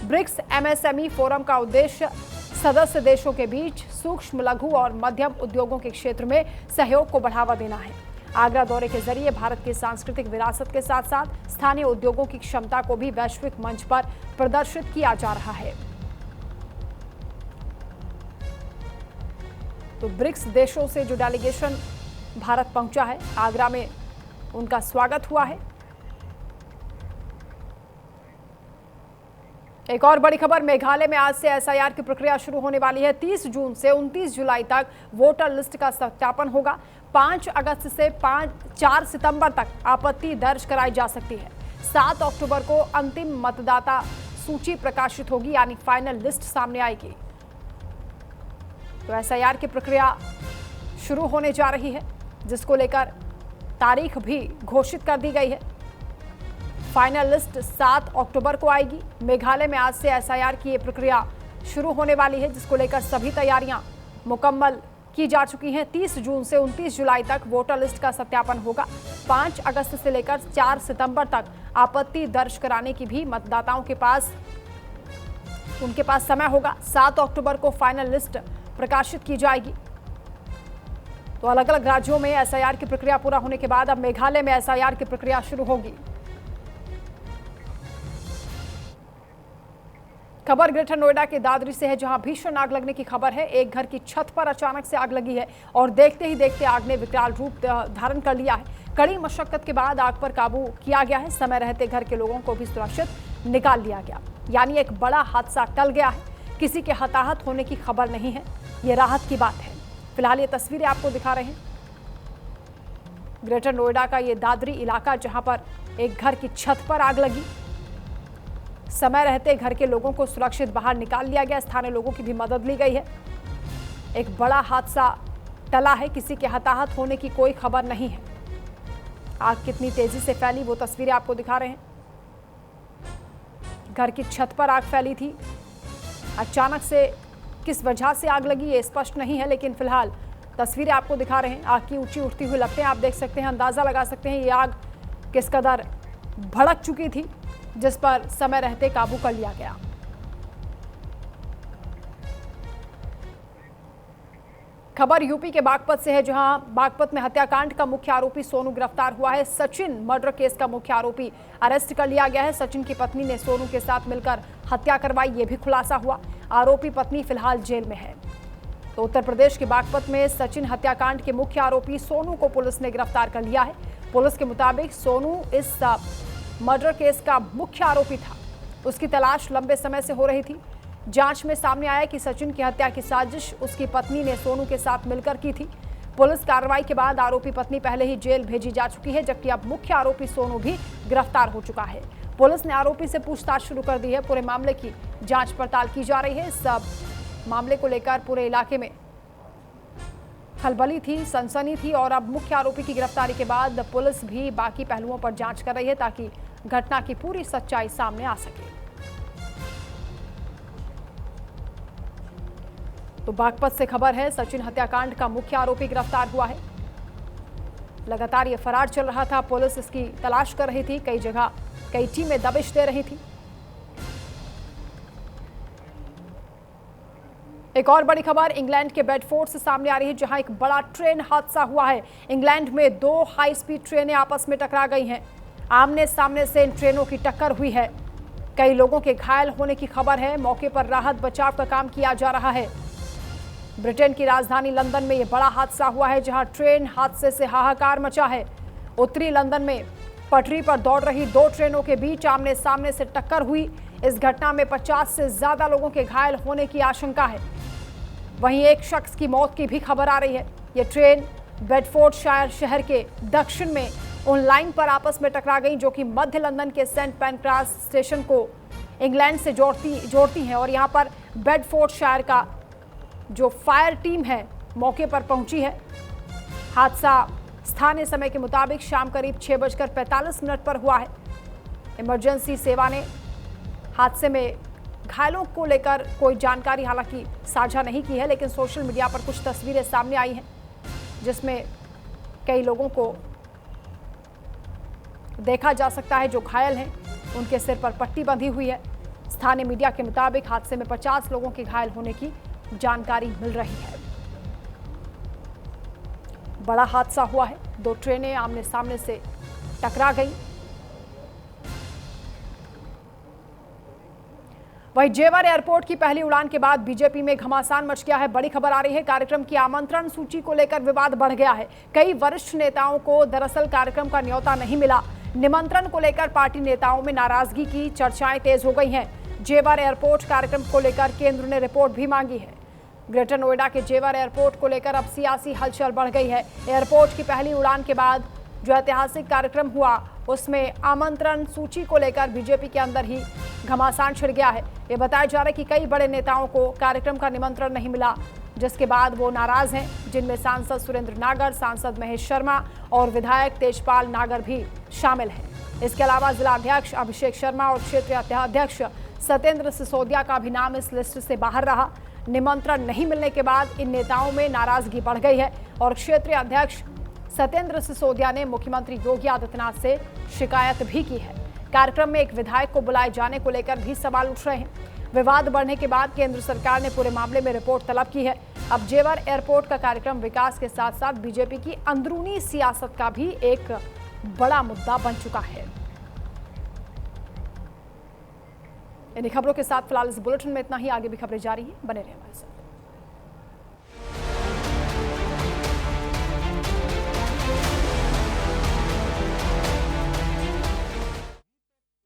ब्रिक्स एमएसएमई फोरम का उद्देश्य सदस्य देशों के बीच सूक्ष्म, लघु और मध्यम उद्योगों के क्षेत्र में सहयोग को बढ़ावा देना है। आगरा दौरे के जरिए भारत की सांस्कृतिक विरासत के साथ साथ स्थानीय उद्योगों की क्षमता को भी वैश्विक मंच पर प्रदर्शित किया जा रहा है। तो ब्रिक्स देशों से जो डेलीगेशन भारत पहुंचा है, आगरा में उनका स्वागत हुआ है। एक और बड़ी खबर, मेघालय में आज से एसआईआर की प्रक्रिया शुरू होने वाली है। 30 जून से 29 जुलाई तक वोटर लिस्ट का सत्यापन होगा। 5 अगस्त से 4 सितंबर तक आपत्ति दर्ज कराई जा सकती है। 7 अक्टूबर को अंतिम मतदाता सूची प्रकाशित होगी, यानी फाइनल लिस्ट सामने आएगी। तो एसआईआर की प्रक्रिया शुरू होने जा रही है, जिसको लेकर तारीख भी घोषित कर दी गई है। फाइनल लिस्ट 7 अक्टूबर को आएगी। मेघालय में आज से एसआईआर की ये प्रक्रिया शुरू होने वाली है, जिसको लेकर सभी तैयारियां मुकम्मल की जा चुकी हैं। 30 जून से 29 जुलाई तक वोटर लिस्ट का सत्यापन होगा। 5 अगस्त से लेकर 4 सितंबर तक आपत्ति दर्ज कराने की भी मतदाताओं के पास समय होगा। 7 अक्टूबर को फाइनल लिस्ट प्रकाशित की जाएगी। तो अलग अलग राज्यों में एसआईआर की प्रक्रिया पूरा होने के बाद अब मेघालय में एसआईआर की प्रक्रिया शुरू होगी। खबर ग्रेटर नोएडा के दादरी से है, जहां भीषण आग लगने की खबर है। एक घर की छत पर अचानक से आग लगी है और देखते ही देखते आग ने विकराल रूप धारण कर लिया है। कड़ी मशक्कत के बाद आग पर काबू किया गया है। समय रहते घर के लोगों को भी सुरक्षित निकाल लिया गया, यानी एक बड़ा हादसा टल गया है। किसी के हताहत होने की खबर नहीं है, ये राहत की बात है। फिलहाल ये तस्वीरें आपको दिखा रहे हैं ग्रेटर नोएडा का ये दादरी इलाका, जहां पर एक घर की छत पर आग लगी। समय रहते घर के लोगों को सुरक्षित बाहर निकाल लिया गया। स्थानीय लोगों की भी मदद ली गई है। एक बड़ा हादसा टला है, किसी के हताहत होने की कोई खबर नहीं है। आग कितनी तेजी से फैली वो तस्वीरें आपको दिखा रहे हैं। घर की छत पर आग फैली थी। अचानक से किस वजह से आग लगी ये स्पष्ट नहीं है, लेकिन फिलहाल तस्वीरें आपको दिखा रहे हैं। आग की ऊंची उठती हुई लपटें आप देख सकते हैं, अंदाजा लगा सकते हैं ये आग किस कदर भड़क चुकी थी, जिस पर समय रहते काबू कर लिया गया। खबर यूपी के बागपत से है, जहां बागपत में हत्याकांड का मुख्य आरोपी सोनू गिरफ्तार हुआ है। सचिन मर्डर केस का मुख्य आरोपी अरेस्ट कर लिया गया है। सचिन की पत्नी ने सोनू के साथ मिलकर हत्या करवाई, ये भी खुलासा हुआ। आरोपी पत्नी फिलहाल जेल में है। तो उत्तर प्रदेश के बागपत में सचिन हत्याकांड के मुख्य आरोपी सोनू को पुलिस ने गिरफ्तार कर लिया है। पुलिस के मुताबिक सोनू इस मर्डर केस का मुख्य आरोपी था। उसकी तलाश लंबे समय से हो रही थी। जांच में सामने आया कि सचिन की हत्या की साजिश उसकी पत्नी ने सोनू के साथ मिलकर की थी। पुलिस कार्रवाई के बाद आरोपी पत्नी पहले ही जेल भेजी जा चुकी है, जबकि अब मुख्य आरोपी सोनू भी गिरफ्तार हो चुका है। पुलिस ने आरोपी से पूछताछ शुरू कर दी है। पूरे मामले की जांच पड़ताल की जा रही है। सब मामले को लेकर पूरे इलाके में खलबली थी, सनसनी थी, और अब मुख्य आरोपी की गिरफ्तारी के बाद पुलिस भी बाकी पहलुओं पर जांच कर रही है, ताकि घटना की पूरी सच्चाई सामने आ सके। तो बागपत से खबर है, सचिन हत्याकांड का मुख्य आरोपी गिरफ्तार हुआ है। लगातार ये फरार चल रहा था। पुलिस इसकी तलाश कर रही थी, कई जगह कई टीमें दबिश दे रही थी। एक और बड़ी खबर इंग्लैंड के बेडफोर्ड से सामने आ रही है, जहां एक बड़ा ट्रेन हादसा हुआ है। इंग्लैंड में 2 हाई स्पीड ट्रेनें आपस में टकरा गई हैं। आमने सामने से इन ट्रेनों की टक्कर हुई है। कई लोगों के घायल होने की खबर है। मौके पर राहत बचाव का काम किया जा रहा है। ब्रिटेन की राजधानी लंदन में यह बड़ा हादसा हुआ है, जहां ट्रेन हादसे से हाहाकार मचा है। उत्तरी लंदन में पटरी पर दौड़ रही 2 ट्रेनों के बीच आमने सामने से टक्कर हुई। इस घटना में 50 से ज्यादा लोगों के घायल होने की आशंका है। वहीं एक शख्स की मौत की भी खबर आ रही है। यह ट्रेन बेडफोर्डशायर शहर के दक्षिण में उन लाइन पर आपस में टकरा गई, जो कि मध्य लंदन के सेंट पैनक्रास स्टेशन को इंग्लैंड से जोड़ती हैं। और यहाँ पर बेडफोर्डशायर का जो फायर टीम है मौके पर पहुंची है। हादसा स्थानीय समय के मुताबिक शाम करीब 6:45 पर हुआ है। इमरजेंसी सेवा ने हादसे में घायलों को लेकर कोई जानकारी हालांकि साझा नहीं की है, लेकिन सोशल मीडिया पर कुछ तस्वीरें सामने आई हैं, जिसमें कई लोगों को देखा जा सकता है जो घायल हैं। उनके सिर पर पट्टी बंधी हुई है। स्थानीय मीडिया के मुताबिक हादसे में 50 लोगों के घायल होने की जानकारी मिल रही है। बड़ा हादसा हुआ है। 2 ट्रेनें आमने सामने से टकरा गई। वहीं जेवर एयरपोर्ट की पहली उड़ान के बाद बीजेपी में घमासान मच गया है। बड़ी खबर आ रही है, कार्यक्रम की आमंत्रण सूची को लेकर विवाद बढ़ गया है। कई वरिष्ठ नेताओं को दरअसल कार्यक्रम का न्योता नहीं मिला। निमंत्रण को लेकर पार्टी नेताओं में नाराजगी की चर्चाएं तेज हो गई हैं। जेवर एयरपोर्ट कार्यक्रम को लेकर केंद्र ने रिपोर्ट भी मांगी है। ग्रेटर नोएडा के जेवर एयरपोर्ट को लेकर अब सियासी हलचल बढ़ गई है। एयरपोर्ट की पहली उड़ान के बाद जो ऐतिहासिक कार्यक्रम हुआ, उसमें आमंत्रण सूची को लेकर बीजेपी के अंदर ही घमासान छिड़ गया है। ये बताया जा रहा है कि कई बड़े नेताओं को कार्यक्रम का निमंत्रण नहीं मिला, जिसके बाद वो नाराज हैं, जिनमें सांसद सुरेंद्र नागर, सांसद महेश शर्मा और विधायक तेजपाल नागर भी शामिल हैं। इसके अलावा जिला अध्यक्ष अभिषेक शर्मा और क्षेत्रीय अध्यक्ष सत्येंद्र सिसोदिया का भी नाम इस लिस्ट से बाहर रहा। निमंत्रण नहीं मिलने के बाद इन नेताओं में नाराजगी बढ़ गई है और क्षेत्रीय अध्यक्ष सत्येंद्र सिसोदिया ने मुख्यमंत्री योगी आदित्यनाथ से शिकायत भी की है। कार्यक्रम में एक विधायक को बुलाए जाने को लेकर भी सवाल उठ रहे हैं। विवाद बढ़ने के बाद केंद्र सरकार ने पूरे मामले में रिपोर्ट तलब की है। अब जेवर एयरपोर्ट का कार्यक्रम विकास के साथ साथ बीजेपी की अंदरूनी सियासत का भी एक बड़ा मुद्दा बन चुका है। इन खबरों के साथ फिलहाल इस बुलेटिन में इतना ही। आगे भी खबरें जारी हैं, बने रहिए हमारे साथ।